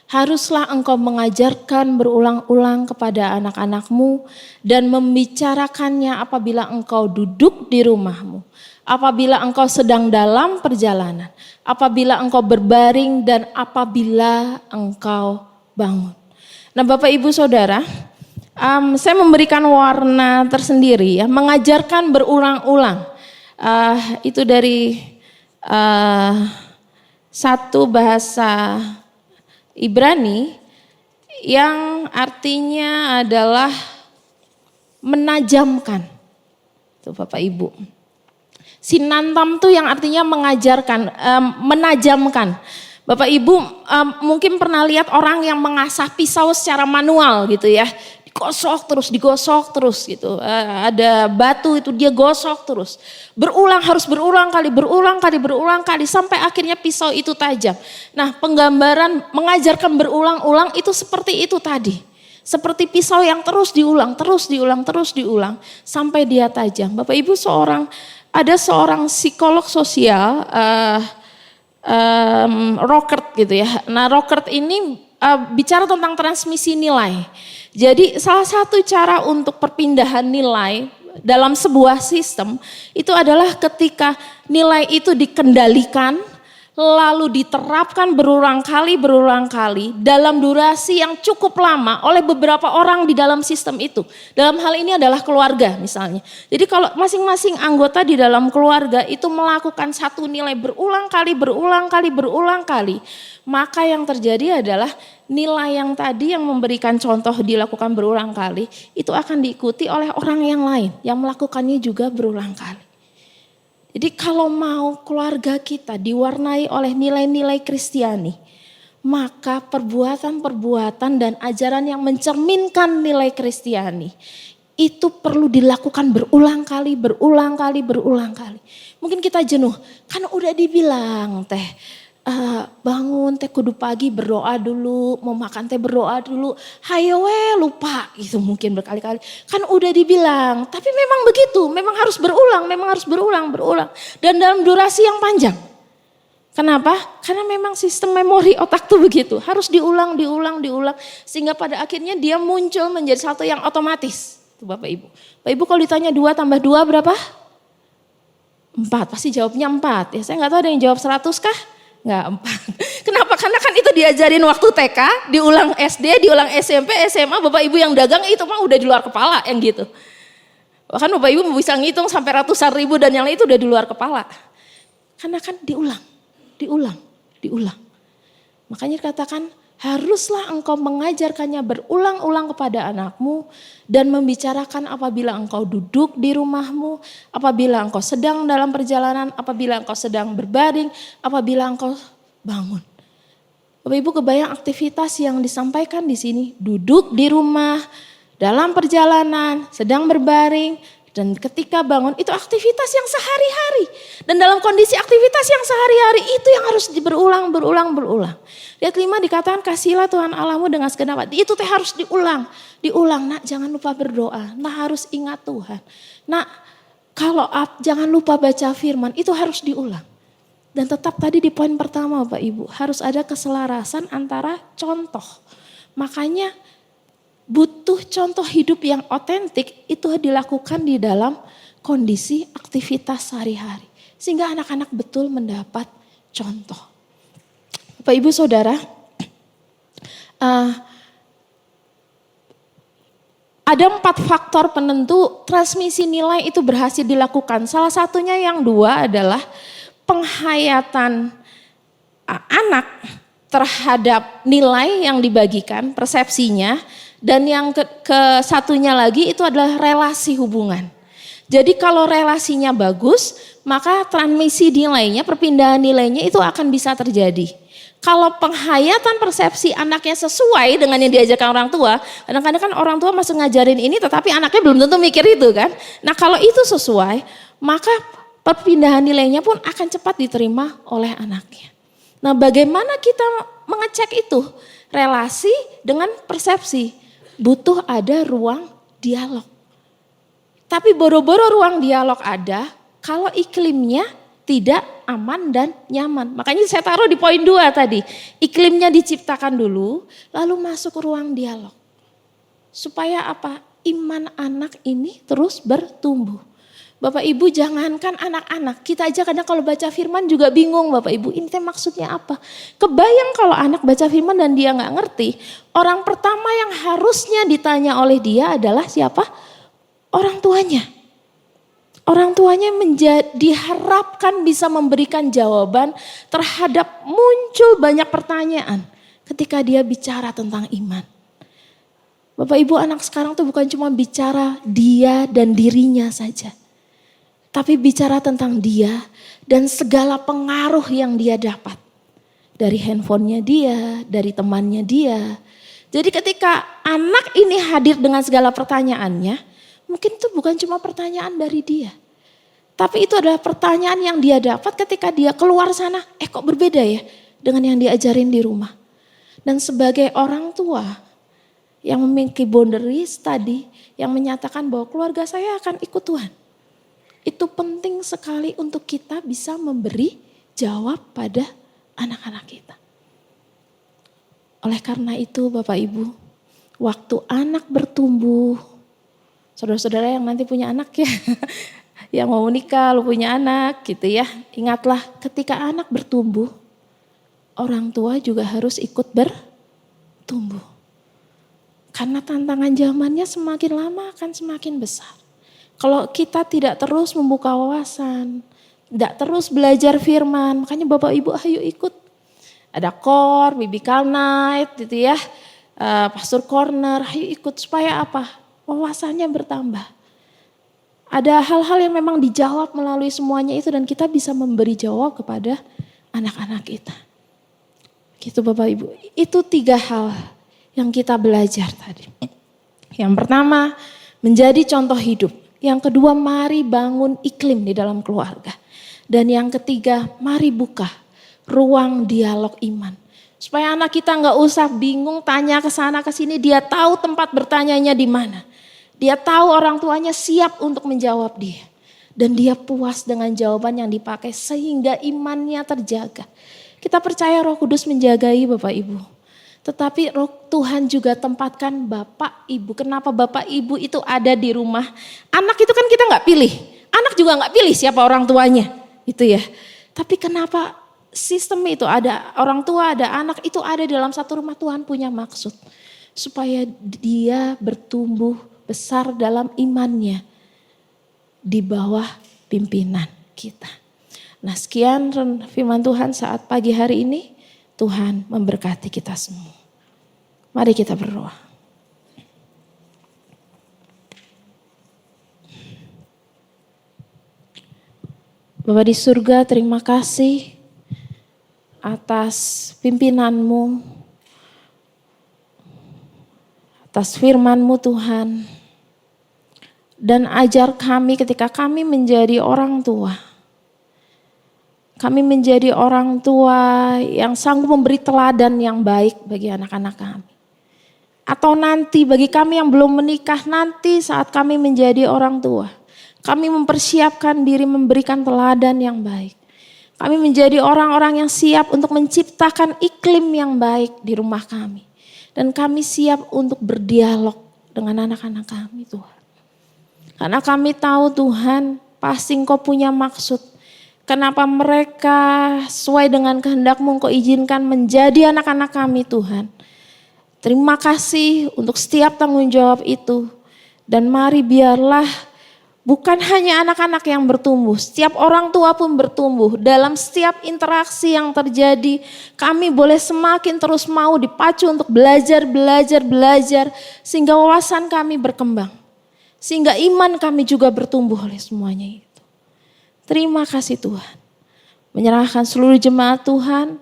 Haruslah engkau mengajarkan berulang-ulang kepada anak-anakmu dan membicarakannya apabila engkau duduk di rumahmu, apabila engkau sedang dalam perjalanan, apabila engkau berbaring dan apabila engkau bangun. Nah Bapak Ibu Saudara, saya memberikan warna tersendiri ya, mengajarkan berulang-ulang. Itu dari satu bahasa Ibrani yang artinya adalah menajamkan. Tuh Bapak Ibu. Sinantam tuh yang artinya mengajarkan, menajamkan. Bapak Ibu mungkin pernah lihat orang yang mengasah pisau secara manual gitu ya. Digosok terus gitu. Ada batu itu dia gosok terus. Harus berulang kali sampai akhirnya pisau itu tajam. Nah penggambaran mengajarkan berulang-ulang itu seperti itu tadi. Seperti pisau yang terus diulang sampai dia tajam. Bapak Ibu ada seorang psikolog sosial, Rockert gitu ya. Nah Rockert ini bicara tentang transmisi nilai. Jadi salah satu cara untuk perpindahan nilai dalam sebuah sistem itu adalah ketika nilai itu dikendalikan lalu diterapkan berulang kali dalam durasi yang cukup lama oleh beberapa orang di dalam sistem itu. Dalam hal ini adalah keluarga misalnya. Jadi kalau masing-masing anggota di dalam keluarga itu melakukan satu nilai berulang kali, maka yang terjadi adalah nilai yang tadi yang memberikan contoh dilakukan berulang kali itu akan diikuti oleh orang yang lain yang melakukannya juga berulang kali. Jadi kalau mau keluarga kita diwarnai oleh nilai-nilai Kristiani, maka perbuatan-perbuatan dan ajaran yang mencerminkan nilai Kristiani itu perlu dilakukan berulang kali. Mungkin kita jenuh, kan udah dibilang bangun kudu pagi berdoa dulu, mau makan berdoa dulu, hayo lupa gitu mungkin berkali-kali. Kan udah dibilang, tapi memang begitu, memang harus berulang. Dan dalam durasi yang panjang. Kenapa? Karena memang sistem memori otak tuh begitu, harus diulang. Sehingga pada akhirnya dia muncul menjadi satu yang otomatis. Tuh Bapak Ibu. Bapak Ibu kalau ditanya 2 tambah 2 berapa? 4, pasti jawabnya 4. Ya saya gak tahu ada yang jawab 100 kah? Enggak 4. Kenapa? Karena kan itu diajarin waktu TK, diulang SD, diulang SMP, SMA, Bapak Ibu yang dagang itu mah udah di luar kepala yang gitu. Bahkan Bapak Ibu bisa ngitung sampai ratusan ribu dan yang lain itu udah di luar kepala. Karena kan diulang. Makanya dikatakan haruslah engkau mengajarkannya berulang-ulang kepada anakmu dan membicarakan apabila engkau duduk di rumahmu, apabila engkau sedang dalam perjalanan, apabila engkau sedang berbaring, apabila engkau bangun. Bapak Ibu kebayang aktivitas yang disampaikan di sini, duduk di rumah, dalam perjalanan, sedang berbaring, dan ketika bangun itu aktivitas yang sehari-hari. Dan dalam kondisi aktivitas yang sehari-hari itu yang harus berulang. Lihat 5 dikatakan kasihlah Tuhan Allahmu dengan segenap hati. Itu harus diulang. Nak jangan lupa berdoa, nak harus ingat Tuhan. Nak jangan lupa baca firman, itu harus diulang. Dan tetap tadi di poin pertama Bapak Ibu, harus ada keselarasan antara contoh. Makanya butuh contoh hidup yang otentik itu dilakukan di dalam kondisi aktivitas sehari-hari. Sehingga anak-anak betul mendapat contoh. Bapak Ibu Saudara, ada 4 faktor penentu transmisi nilai itu berhasil dilakukan. Salah satunya yang 2 adalah penghayatan anak terhadap nilai yang dibagikan, persepsinya. Dan yang satunya lagi itu adalah relasi hubungan. Jadi kalau relasinya bagus, maka transmisi nilainya, perpindahan nilainya itu akan bisa terjadi. Kalau penghayatan persepsi anaknya sesuai dengan yang diajarkan orang tua, kadang-kadang kan orang tua masih ngajarin ini tetapi anaknya belum tentu mikir itu kan. Nah kalau itu sesuai, maka perpindahan nilainya pun akan cepat diterima oleh anaknya. Nah bagaimana kita mengecek itu? Relasi dengan persepsi. Butuh ada ruang dialog. Tapi boro-boro ruang dialog ada kalau iklimnya tidak aman dan nyaman. Makanya saya taruh di poin 2 tadi. Iklimnya diciptakan dulu lalu masuk ruang dialog. Supaya apa? Iman anak ini terus bertumbuh. Bapak Ibu jangankan anak-anak, kita aja kadang kalau baca firman juga bingung Bapak Ibu, ini maksudnya apa? Kebayang kalau anak baca firman dan dia gak ngerti, orang pertama yang harusnya ditanya oleh dia adalah siapa? Orang tuanya. Orang tuanya diharapkan bisa memberikan jawaban terhadap muncul banyak pertanyaan ketika dia bicara tentang iman. Bapak Ibu anak sekarang tuh bukan cuma bicara dia dan dirinya saja. Tapi bicara tentang dia dan segala pengaruh yang dia dapat. Dari handphonenya dia, dari temannya dia. Jadi ketika anak ini hadir dengan segala pertanyaannya, mungkin itu bukan cuma pertanyaan dari dia. Tapi itu adalah pertanyaan yang dia dapat ketika dia keluar sana, kok berbeda ya dengan yang diajarin di rumah. Dan sebagai orang tua yang memiliki boundaries tadi, yang menyatakan bahwa keluarga saya akan ikut Tuhan. Itu penting sekali untuk kita bisa memberi jawab pada anak-anak kita. Oleh karena itu Bapak Ibu, waktu anak bertumbuh, saudara-saudara yang nanti punya anak ya, yang mau nikah, lu punya anak gitu ya. Ingatlah ketika anak bertumbuh, orang tua juga harus ikut bertumbuh. Karena tantangan zamannya semakin lama akan semakin besar. Kalau kita tidak terus membuka wawasan, tidak terus belajar firman, makanya Bapak Ibu ayo ikut. Ada core, biblical night gitu ya, pastor corner, ayo ikut supaya apa? Wawasannya bertambah. Ada hal-hal yang memang dijawab melalui semuanya itu dan kita bisa memberi jawab kepada anak-anak kita. Gitu Bapak Ibu, itu 3 hal yang kita belajar tadi. Yang pertama, menjadi contoh hidup. Yang kedua, mari bangun iklim di dalam keluarga. Dan yang ketiga, mari buka ruang dialog iman. Supaya anak kita gak usah bingung tanya ke sana ke sini, dia tahu tempat bertanyanya di mana. Dia tahu orang tuanya siap untuk menjawab dia. Dan dia puas dengan jawaban yang dipakai sehingga imannya terjaga. Kita percaya Roh Kudus menjagai Bapak Ibu. Tetapi Roh Tuhan juga tempatkan Bapak Ibu. Kenapa Bapak Ibu itu ada di rumah? Anak itu kan kita gak pilih. Anak juga gak pilih siapa orang tuanya. Itu ya. Tapi kenapa sistem itu ada orang tua, ada anak, itu ada dalam satu rumah. Tuhan punya maksud supaya dia bertumbuh besar dalam imannya di bawah pimpinan kita. Nah, sekian firman Tuhan saat pagi hari ini. Tuhan memberkati kita semua. Mari kita berdoa. Bapa di surga, terima kasih atas pimpinanmu, atas firman-Mu Tuhan. Dan ajar kami ketika kami menjadi orang tua. Kami menjadi orang tua yang sanggup memberi teladan yang baik bagi anak-anak kami. Atau nanti bagi kami yang belum menikah, nanti saat kami menjadi orang tua. Kami mempersiapkan diri memberikan teladan yang baik. Kami menjadi orang-orang yang siap untuk menciptakan iklim yang baik di rumah kami. Dan kami siap untuk berdialog dengan anak-anak kami Tuhan. Karena kami tahu Tuhan pasti Engkau punya maksud. Kenapa mereka sesuai dengan kehendak-Mu Engkau izinkan menjadi anak-anak kami Tuhan. Terima kasih untuk setiap tanggung jawab itu. Dan mari biarlah bukan hanya anak-anak yang bertumbuh, setiap orang tua pun bertumbuh. Dalam setiap interaksi yang terjadi, kami boleh semakin terus mau dipacu untuk belajar, sehingga wawasan kami berkembang. Sehingga iman kami juga bertumbuh oleh semuanya itu. Terima kasih Tuhan. Menyerahkan seluruh jemaat Tuhan,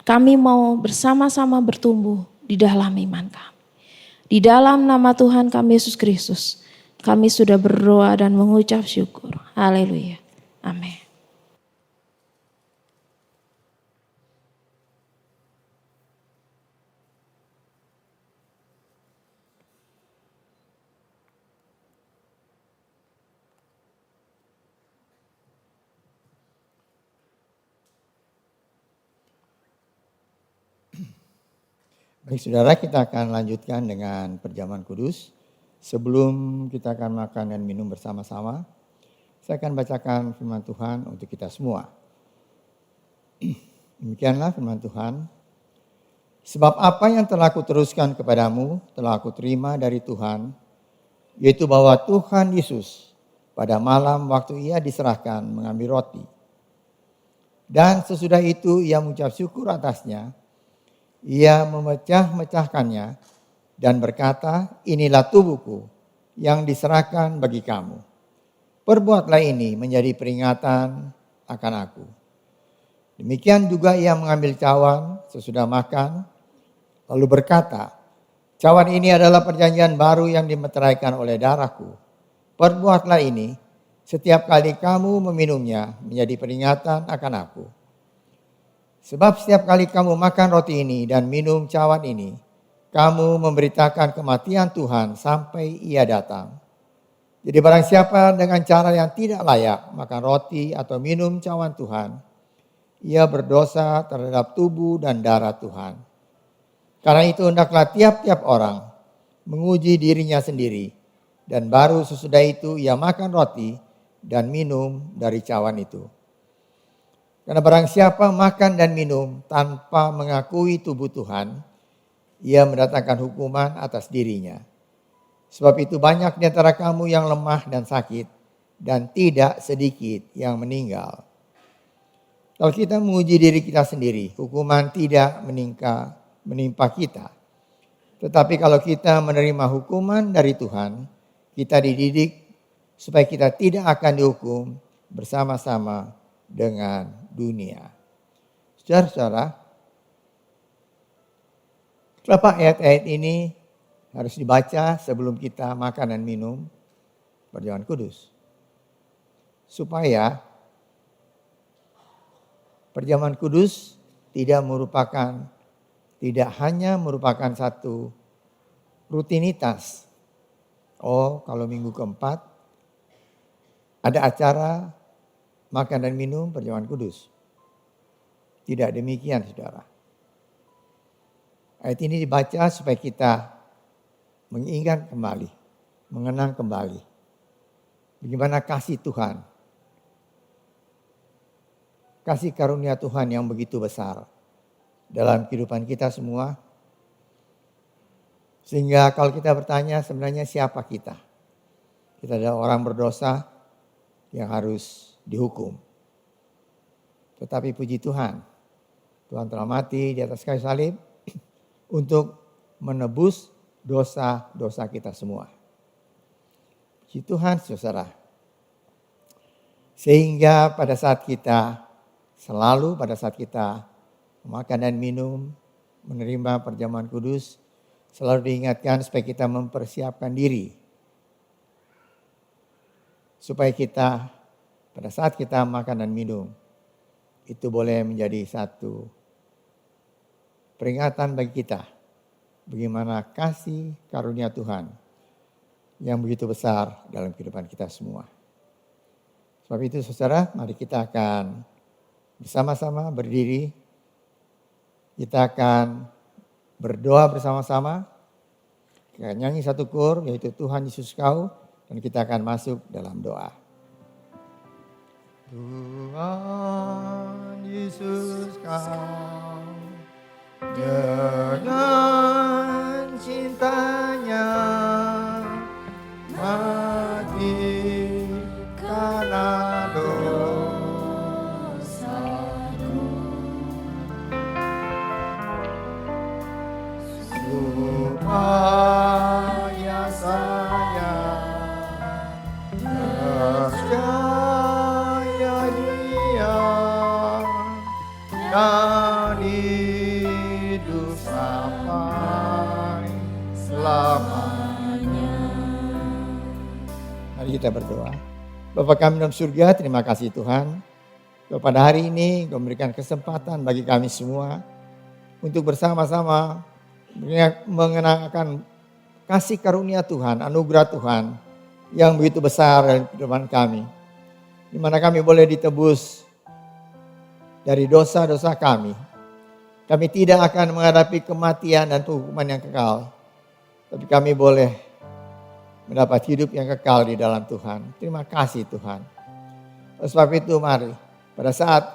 kami mau bersama-sama bertumbuh di dalam iman kami. Di dalam nama Tuhan kami Yesus Kristus. Kami sudah berdoa dan mengucap syukur. Haleluya. Amin. Baik saudara, kita akan lanjutkan dengan perjamuan kudus. Sebelum kita akan makan dan minum bersama-sama, saya akan bacakan firman Tuhan untuk kita semua. Demikianlah firman Tuhan. Sebab apa yang telah kuteruskan kepadamu telah aku terima dari Tuhan, yaitu bahwa Tuhan Yesus pada malam waktu ia diserahkan mengambil roti. Dan sesudah itu ia mengucap syukur atasnya, ia memecah-mecahkannya dan berkata, inilah tubuhku yang diserahkan bagi kamu. Perbuatlah ini menjadi peringatan akan aku. Demikian juga ia mengambil cawan sesudah makan, lalu berkata, cawan ini adalah perjanjian baru yang dimeteraikan oleh darahku. Perbuatlah ini setiap kali kamu meminumnya menjadi peringatan akan aku. Sebab setiap kali kamu makan roti ini dan minum cawan ini, kamu memberitakan kematian Tuhan sampai ia datang. Jadi barang siapa dengan cara yang tidak layak makan roti atau minum cawan Tuhan, ia berdosa terhadap tubuh dan darah Tuhan. Karena itu hendaklah tiap-tiap orang menguji dirinya sendiri, dan baru sesudah itu ia makan roti dan minum dari cawan itu. Karena barang siapa makan dan minum tanpa mengakui tubuh Tuhan, ia mendatangkan hukuman atas dirinya. Sebab itu banyak di antara kamu yang lemah dan sakit, dan tidak sedikit yang meninggal. Kalau kita menguji diri kita sendiri, hukuman tidak menimpa kita. Tetapi kalau kita menerima hukuman dari Tuhan, kita dididik supaya kita tidak akan dihukum bersama-sama dengan dunia. Saudara-saudara, kenapa ayat-ayat ini harus dibaca sebelum kita makan dan minum perjamuan kudus? Supaya perjamuan kudus tidak hanya merupakan satu rutinitas. Oh, kalau minggu keempat ada acara makan dan minum perjamuan kudus. Tidak demikian, saudara. Ayat ini dibaca supaya kita mengingat kembali, mengenang kembali bagaimana kasih Tuhan. kasih karunia Tuhan yang begitu besar dalam kehidupan kita semua. Sehingga kalau kita bertanya sebenarnya siapa kita? Kita adalah orang berdosa yang harus dihukum. Tetapi puji Tuhan, Tuhan telah mati di atas kayu salib untuk menebus dosa-dosa kita semua. Puji Tuhan, saudara. Sehingga pada saat kita makan dan minum, menerima perjamuan kudus, selalu diingatkan supaya kita mempersiapkan diri. Supaya kita pada saat kita makan dan minum, itu boleh menjadi satu peringatan bagi kita. Bagaimana kasih karunia Tuhan yang begitu besar dalam kehidupan kita semua. Sebab itu saudara, mari kita akan bersama-sama berdiri. Kita akan berdoa bersama-sama. Kita nyanyi satu kur, yaitu Tuhan Yesus Kau. Dan kita akan masuk dalam doa. Tuhan Yesus Kau, dengan cintanya mati karena dosaku, supaya saya percaya Dia dan hidup sampai selamanya. Mari kita berdoa. Bapa kami dalam surga, terima kasih Tuhan. Pada hari ini Kau memberikan kesempatan bagi kami semua untuk bersama-sama mengenangkan kasih karunia Tuhan, anugerah Tuhan yang begitu besar dalam kehidupan kami. Di mana kami boleh ditebus dari dosa-dosa kami. Kami tidak akan menghadapi kematian dan hukuman yang kekal. Tapi kami boleh mendapat hidup yang kekal di dalam Tuhan. Terima kasih Tuhan. Oleh sebab itu mari pada saat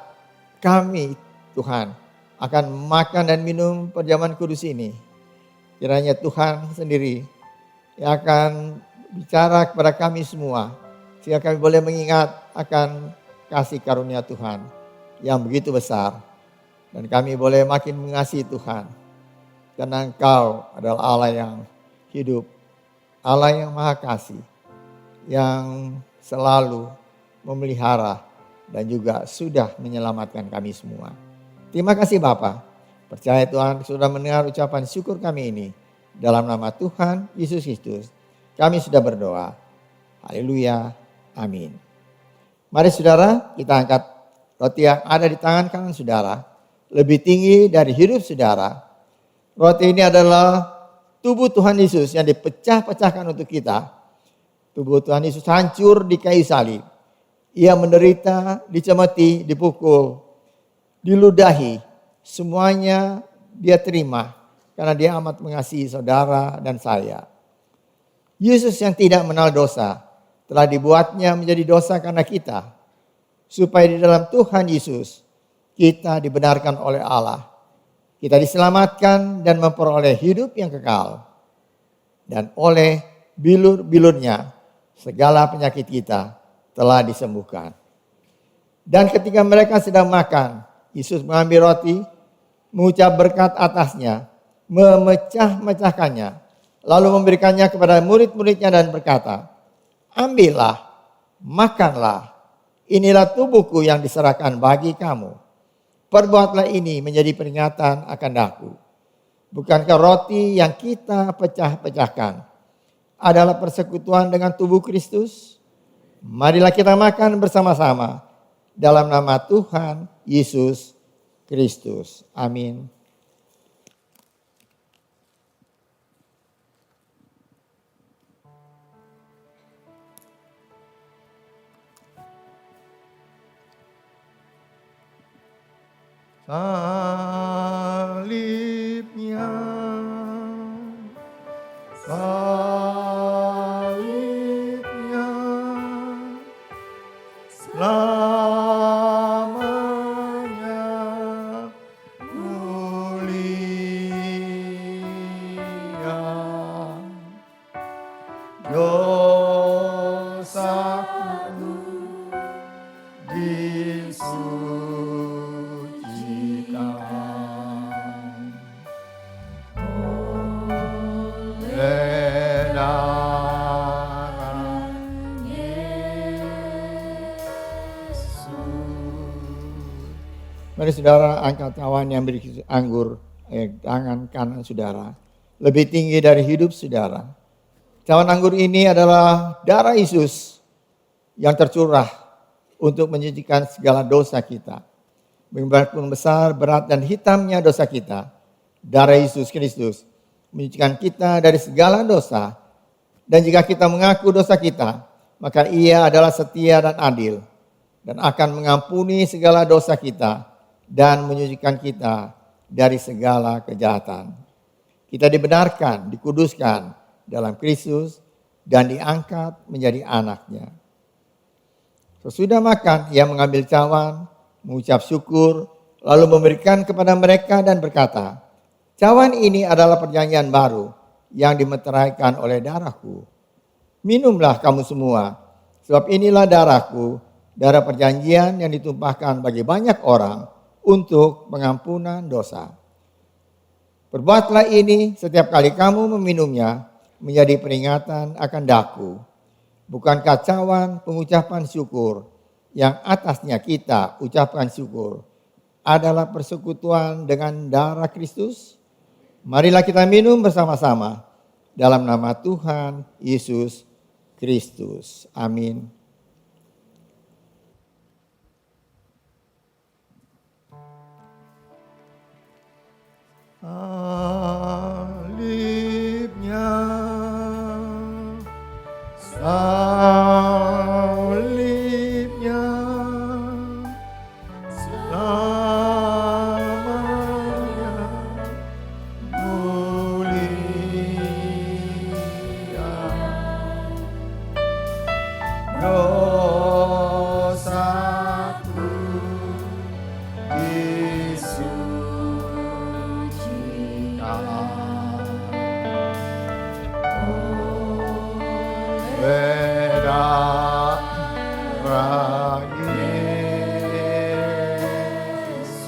kami Tuhan akan makan dan minum perjamuan kudus ini, kiranya Tuhan sendiri yang akan bicara kepada kami semua, sehingga kami boleh mengingat akan kasih karunia Tuhan yang begitu besar. Dan kami boleh makin mengasihi Tuhan, karena Engkau adalah Allah yang hidup, Allah yang maha kasih, yang selalu memelihara dan juga sudah menyelamatkan kami semua. Terima kasih Bapa. Percaya Tuhan sudah mendengar ucapan syukur kami ini. Dalam nama Tuhan Yesus Kristus kami sudah berdoa. Haleluya. Amin. Mari saudara, kita angkat roti yang ada di tangan kanan saudara. Lebih tinggi dari hidup saudara. Roti ini adalah tubuh Tuhan Yesus yang dipecah-pecahkan untuk kita. Tubuh Tuhan Yesus hancur di kayu salib. Ia menderita, dicemeti, dipukul, diludahi. Semuanya Dia terima karena Dia amat mengasihi saudara dan saya. Yesus yang tidak mengenal dosa telah dibuatnya menjadi dosa karena kita, supaya di dalam Tuhan Yesus kita dibenarkan oleh Allah. Kita diselamatkan dan memperoleh hidup yang kekal. Dan oleh bilur-bilurnya segala penyakit kita telah disembuhkan. Dan ketika mereka sedang makan, Yesus mengambil roti, mengucap berkat atasnya, memecah-mecahkannya, lalu memberikannya kepada murid-muridnya dan berkata, "Ambillah, makanlah, inilah tubuhku yang diserahkan bagi kamu. Perbuatlah ini menjadi peringatan akan aku." Bukankah roti yang kita pecah-pecahkan adalah persekutuan dengan tubuh Kristus? Marilah kita makan bersama-sama dalam nama Tuhan Yesus Kristus. Amin. Salibnya, salibnya, selamat Mari saudara angkat cawan yang berisi anggur tangan kanan saudara. Lebih tinggi dari hidup saudara. Cawan anggur ini adalah darah Yesus yang tercurah untuk menyucikan segala dosa kita. Bagaimanapun besar, berat dan hitamnya dosa kita, darah Yesus Kristus menyucikan kita dari segala dosa. Dan jika kita mengaku dosa kita, maka Ia adalah setia dan adil dan akan mengampuni segala dosa kita dan menyucikan kita dari segala kejahatan. Kita dibenarkan, dikuduskan dalam Kristus dan diangkat menjadi anak-Nya. Sesudah makan, Ia mengambil cawan, mengucap syukur, lalu memberikan kepada mereka dan berkata, "Cawan ini adalah perjanjian baru yang dimeteraikan oleh darahku. Minumlah kamu semua, sebab inilah darahku, darah perjanjian yang ditumpahkan bagi banyak orang untuk pengampunan dosa. Perbuatlah ini setiap kali kamu meminumnya menjadi peringatan akan daku. Bukankah cawan pengucapan syukur yang atasnya kita ucapkan syukur adalah persekutuan dengan darah Kristus? Marilah kita minum bersama-sama dalam nama Tuhan Yesus Kristus. Amin. Salibnya, salibnya, selamanya mulia. Dosaku disucikan oleh darah Yesus.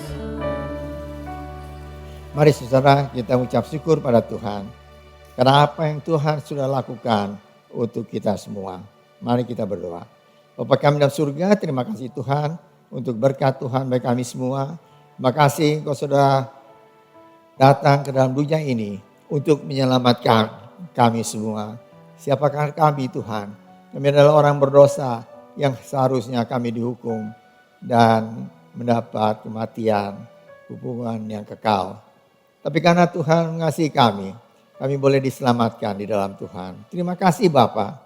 Mari saudara kita ucap syukur pada Tuhan karena apa yang Tuhan sudah lakukan untuk kita semua. Mari kita berdoa. Bapa kami dalam surga, terima kasih Tuhan untuk berkat Tuhan bagi kami semua. Terima kasih Engkau sudah datang ke dalam dunia ini untuk menyelamatkan kami semua. Siapakah kami Tuhan? Kami adalah orang berdosa yang seharusnya kami dihukum dan mendapat kematian, hukuman yang kekal. Tapi karena Tuhan mengasihi kami boleh diselamatkan di dalam Tuhan. Terima kasih Bapa.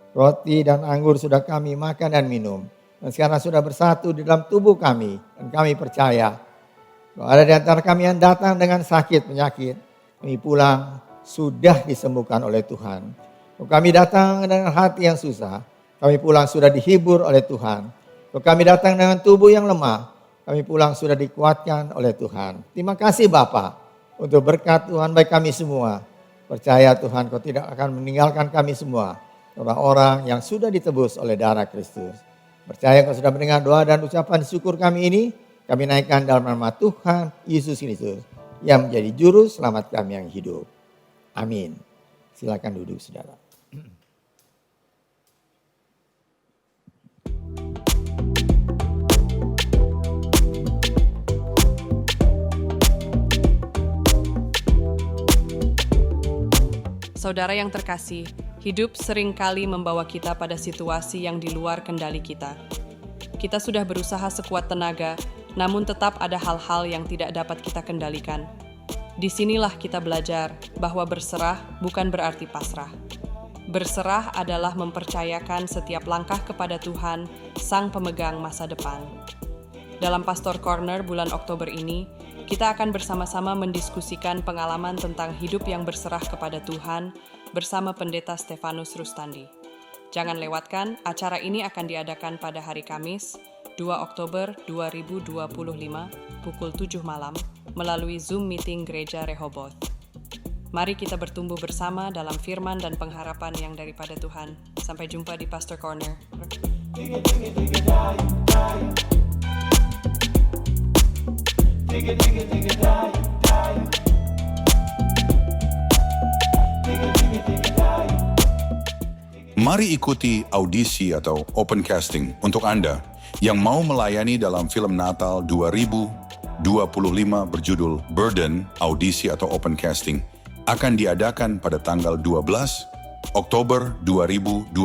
Roti dan anggur sudah kami makan dan minum. Dan sekarang sudah bersatu di dalam tubuh kami. Dan kami percaya bahwa ada di antara kami yang datang dengan sakit, penyakit. Kami pulang sudah disembuhkan oleh Tuhan. Kalau kami datang dengan hati yang susah, kami pulang sudah dihibur oleh Tuhan. Kalau kami datang dengan tubuh yang lemah, kami pulang sudah dikuatkan oleh Tuhan. Terima kasih Bapa untuk berkat Tuhan bagi kami semua. Percaya Tuhan Kau tidak akan meninggalkan kami semua. Orang-orang yang sudah ditebus oleh darah Kristus. Percaya Kau sudah mendengar doa dan ucapan syukur kami ini. Kami naikkan dalam nama Tuhan Yesus Kristus yang menjadi juru selamat kami yang hidup. Amin. Silakan duduk saudara. Saudara yang terkasih, hidup seringkali membawa kita pada situasi yang di luar kendali kita. Kita sudah berusaha sekuat tenaga, namun tetap ada hal-hal yang tidak dapat kita kendalikan. Disinilah kita belajar bahwa berserah bukan berarti pasrah. Berserah adalah mempercayakan setiap langkah kepada Tuhan, Sang Pemegang masa depan. Dalam Pastor Corner bulan Oktober ini, kita akan bersama-sama mendiskusikan pengalaman tentang hidup yang berserah kepada Tuhan bersama Pendeta Stefanus Rustandi. Jangan lewatkan, acara ini akan diadakan pada hari Kamis, 2 Oktober 2025, pukul 7 malam, melalui Zoom Meeting Gereja Rehoboth. Mari kita bertumbuh bersama dalam firman dan pengharapan yang daripada Tuhan. Sampai jumpa di Pastor Corner. Mari ikuti audisi atau open casting untuk Anda yang mau melayani dalam film Natal 2025 berjudul Burden, audisi atau open casting, akan diadakan pada tanggal 12 Oktober 2025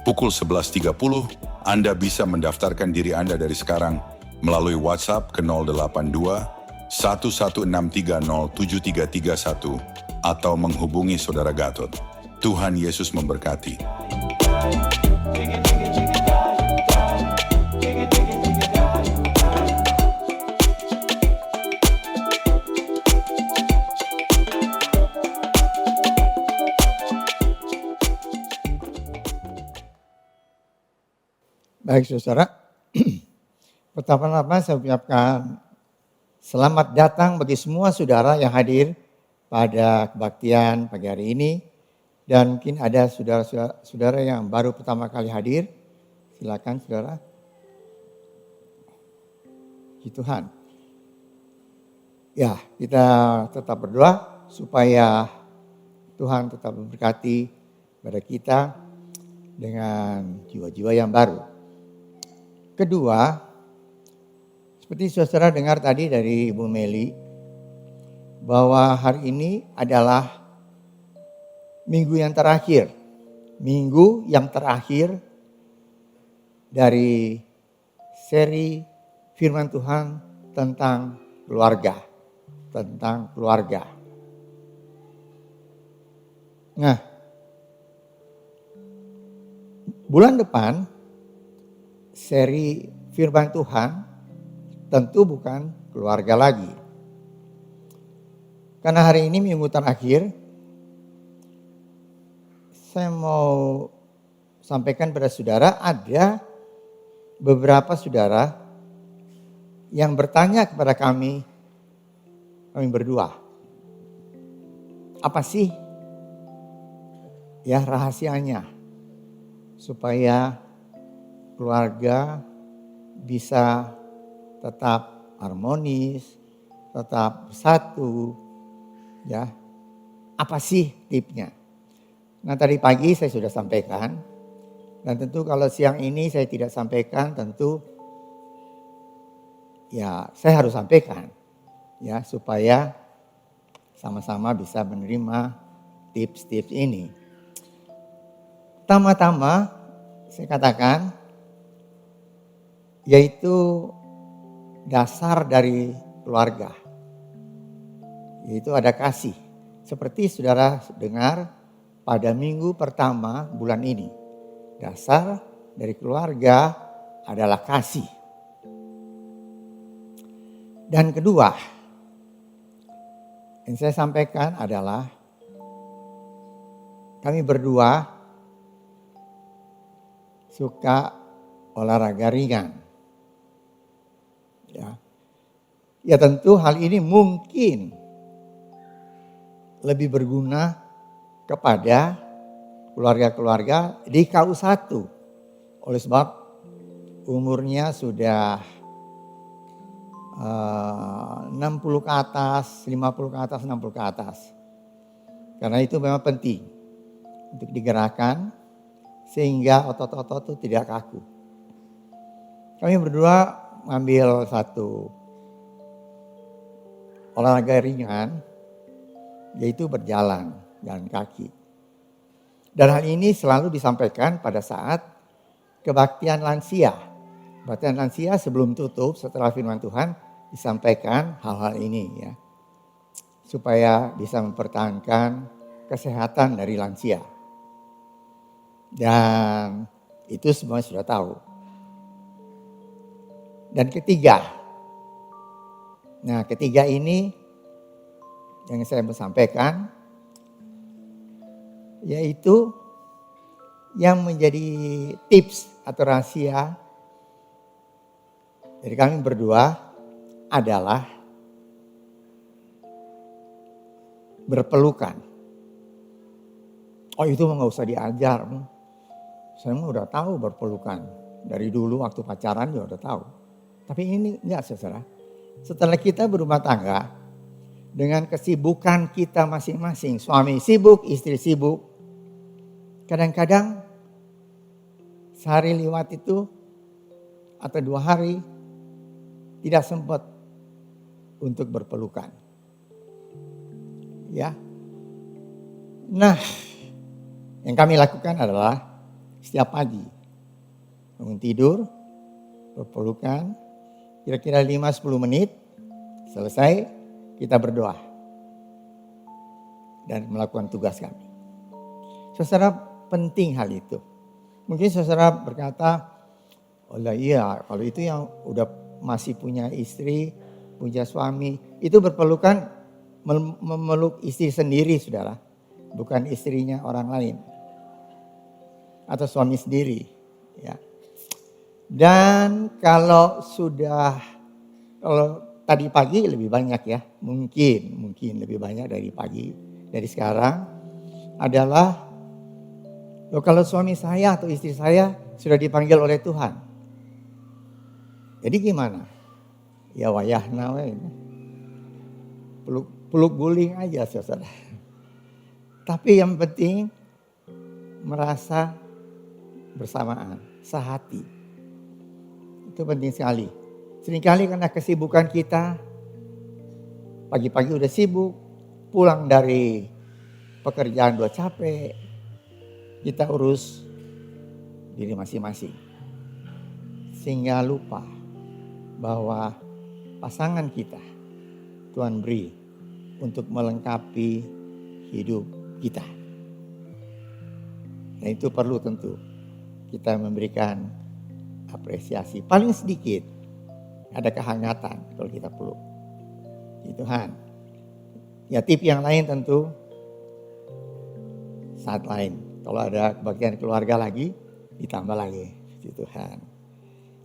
pukul 11.30. Anda bisa mendaftarkan diri Anda dari sekarang melalui WhatsApp ke 082 11630731 atau menghubungi Saudara Gatot. Tuhan Yesus memberkati. Baik saudara, pertama-tama saya ucapkan selamat datang bagi semua saudara yang hadir pada kebaktian pagi hari ini. Dan mungkin ada saudara yang baru pertama kali hadir. Silakan saudara. Puji Tuhan. Ya, kita tetap berdoa supaya Tuhan tetap memberkati pada kita dengan jiwa-jiwa yang baru. Kedua, seperti saudara dengar tadi dari Ibu Meli, bahwa hari ini adalah minggu yang terakhir. Minggu yang terakhir dari seri firman Tuhan tentang keluarga. Tentang keluarga. Nah, bulan depan seri firman Tuhan tentu bukan keluarga lagi. Karena hari ini minggu terakhir, saya mau sampaikan pada saudara, ada beberapa saudara yang bertanya kepada kami berdua. Apa sih ya rahasianya supaya keluarga bisa tetap harmonis, tetap satu, ya. Apa sih tipsnya? Nah tadi pagi saya sudah sampaikan, dan tentu kalau siang ini saya tidak sampaikan, tentu ya saya harus sampaikan, ya supaya sama-sama bisa menerima tips-tips ini. Pertama-tama saya katakan, yaitu dasar dari keluarga, yaitu ada kasih. Seperti saudara dengar pada minggu pertama bulan ini, dasar dari keluarga adalah kasih. Dan kedua, yang saya sampaikan adalah kami berdua suka olahraga ringan. Ya tentu hal ini mungkin lebih berguna kepada keluarga-keluarga di KU1. Oleh sebab umurnya sudah 60 ke atas, 50 ke atas, 60 ke atas. Karena itu memang penting untuk digerakkan sehingga otot-otot itu tidak kaku. Kami berdua mengambil satu olahraga ringan, yaitu berjalan kaki. Dan hal ini selalu disampaikan pada saat kebaktian lansia. Kebaktian lansia sebelum tutup setelah firman Tuhan disampaikan hal-hal ini ya. Supaya bisa mempertahankan kesehatan dari lansia. Dan itu semua sudah tahu. Dan ketiga. Nah, ketiga ini yang saya mau sampaikan, yaitu yang menjadi tips atau rahasia dari kami berdua adalah berpelukan. Oh itu mah gak usah diajar. Saya mah udah tahu berpelukan. Dari dulu waktu pacaran juga udah tahu. Tapi ini enggak saudara. Setelah kita berumah tangga, dengan kesibukan kita masing-masing, suami sibuk, istri sibuk. Kadang-kadang sehari lewat itu atau 2 hari tidak sempat untuk berpelukan. Ya. Nah, yang kami lakukan adalah setiap pagi bangun tidur, berpelukan, kira-kira 5-10 menit, selesai kita berdoa dan melakukan tugas kami. Saudara, penting hal itu. Mungkin saudara berkata, oh iya, kalau itu yang udah masih punya istri, punya suami, itu berpelukan memeluk istri sendiri, saudara. Bukan istrinya orang lain. Atau suami sendiri. Ya. Dan kalau tadi pagi lebih banyak ya. Mungkin lebih banyak dari pagi. Dari sekarang adalah, kalau suami saya atau istri saya sudah dipanggil oleh Tuhan. Jadi gimana? Ya wayahna we. Peluk guling aja saudara. Tapi yang penting merasa bersamaan, sehati. Itu penting sekali. Seringkali karena kesibukan kita, pagi-pagi udah sibuk, pulang dari pekerjaan udah capek, kita urus diri masing-masing. Sehingga lupa bahwa pasangan kita Tuhan beri untuk melengkapi hidup kita. Nah itu perlu tentu kita memberikan apresiasi. Paling sedikit ada kehangatan kalau kita peluk. Ya Tuhan. Ya tip yang lain tentu saat lain. Kalau ada kebagian keluarga lagi ditambah lagi. Ya Tuhan.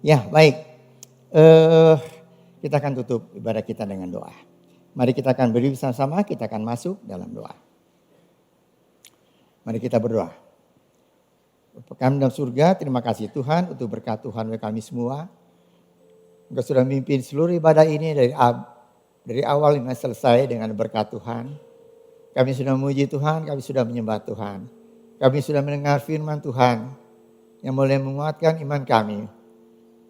Ya baik. Kita akan tutup ibadah kita dengan doa. Mari kita akan berdiri bersama-sama, kita akan masuk dalam doa. Mari kita berdoa. Kami dalam surga, terima kasih Tuhan untuk berkat Tuhan bagi kami semua. Engkau sudah memimpin seluruh ibadah ini dari awal hingga selesai dengan berkat Tuhan. Kami sudah memuji Tuhan, kami sudah menyembah Tuhan. Kami sudah mendengar firman Tuhan yang boleh menguatkan iman kami.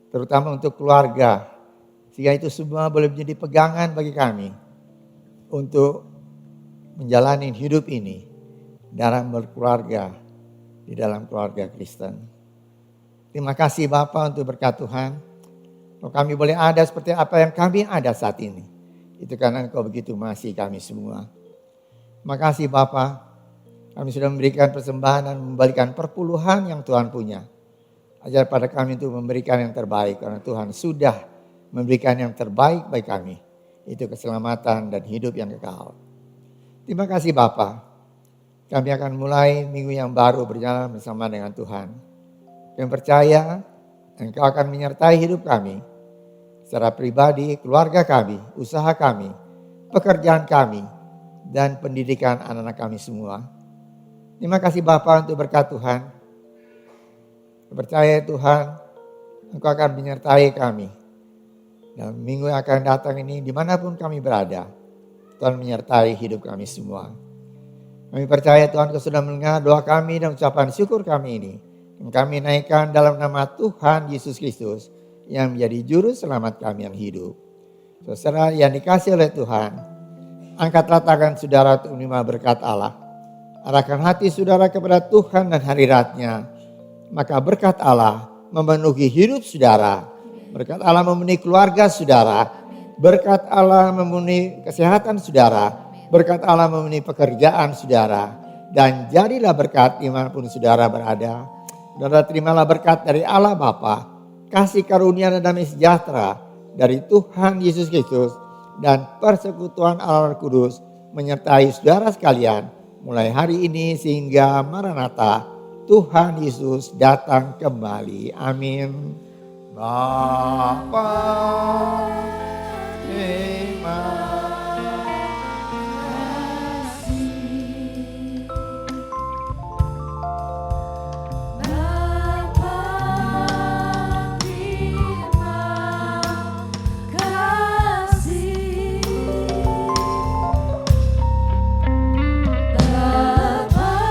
Terutama untuk keluarga. Sehingga itu semua boleh menjadi pegangan bagi kami. Untuk menjalani hidup ini dalam berkeluarga, di dalam keluarga Kristen. Terima kasih Bapa untuk berkat Tuhan. Kalau kami boleh ada seperti apa yang kami ada saat ini. Itu karena Engkau begitu mengasihi kami semua. Terima kasih Bapa. Kami sudah memberikan persembahan dan membalikan perpuluhan yang Tuhan punya. Ajar pada kami untuk memberikan yang terbaik. Karena Tuhan sudah memberikan yang terbaik bagi kami. Itu keselamatan dan hidup yang kekal. Terima kasih Bapa. Kami akan mulai minggu yang baru berjalan bersama dengan Tuhan. Kami percaya Engkau akan menyertai hidup kami. Secara pribadi, keluarga kami, usaha kami, pekerjaan kami, dan pendidikan anak-anak kami semua. Terima kasih Bapa untuk berkat Tuhan. Kami percaya Tuhan, Engkau akan menyertai kami. Dan minggu yang akan datang ini, dimanapun kami berada, Tuhan menyertai hidup kami semua. Kami percaya Tuhan Kau sudah mendengar doa kami dan ucapan syukur kami ini. Dan kami naikkan dalam nama Tuhan Yesus Kristus yang menjadi juru selamat kami yang hidup. Saudara yang dikasih oleh Tuhan, angkatlah tangan saudara untuk menerima berkat Allah. Arahkan hati saudara kepada Tuhan dan hadirat-Nya. Maka berkat Allah memenuhi hidup saudara. Berkat Allah memenuhi keluarga saudara. Berkat Allah memenuhi kesehatan saudara. Berkat Allah memenuhi pekerjaan saudara. Dan jadilah berkat dimanapun saudara berada. Saudara terimalah berkat dari Allah Bapa, kasih karunia dan damai sejahtera dari Tuhan Yesus Kristus. Dan persekutuan Allah Kudus menyertai saudara sekalian. Mulai hari ini sehingga Maranatha, Tuhan Yesus datang kembali. Amin. Bapa, terima kasih. Bapa, terima kasih. Bapa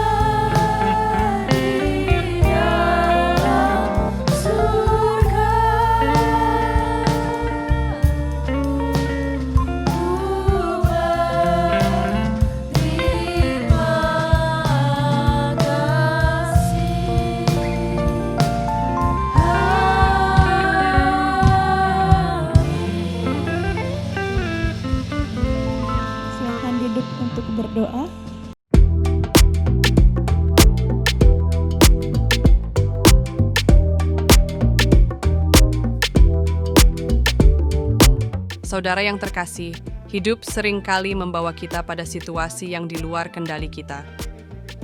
di dalam surga. Saudara yang terkasih, hidup seringkali membawa kita pada situasi yang di luar kendali kita.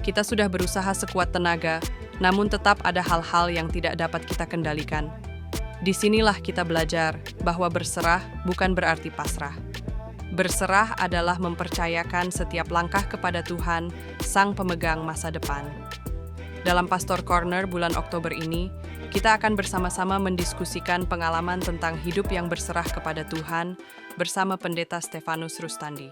Kita sudah berusaha sekuat tenaga, namun tetap ada hal-hal yang tidak dapat kita kendalikan. Disinilah kita belajar bahwa berserah bukan berarti pasrah. Berserah adalah mempercayakan setiap langkah kepada Tuhan, Sang Pemegang masa depan. Dalam Pastor Corner bulan Oktober ini, kita akan bersama-sama mendiskusikan pengalaman tentang hidup yang berserah kepada Tuhan bersama Pendeta Stefanus Rustandi.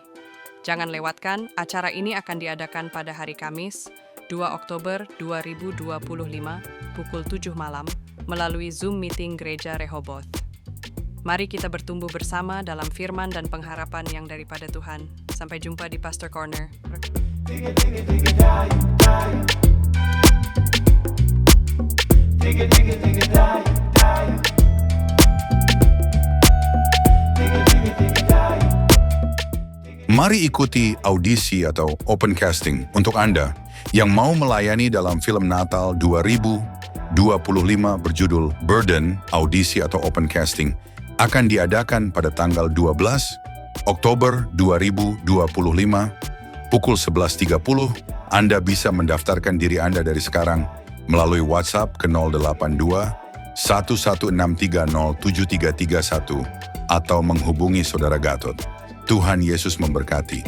Jangan lewatkan, acara ini akan diadakan pada hari Kamis, 2 Oktober 2025, pukul 7 malam, melalui Zoom Meeting Gereja Rehoboth. Mari kita bertumbuh bersama dalam firman dan pengharapan yang daripada Tuhan. Sampai jumpa di Pastor Corner. Mari ikuti audisi atau open casting untuk Anda yang mau melayani dalam film Natal 2025 berjudul Burden, audisi atau open casting, akan diadakan pada tanggal 12 Oktober 2025 pukul 11.30. Anda bisa mendaftarkan diri Anda dari sekarang melalui WhatsApp ke 082 11630731 atau menghubungi Saudara Gatot. Tuhan Yesus memberkati.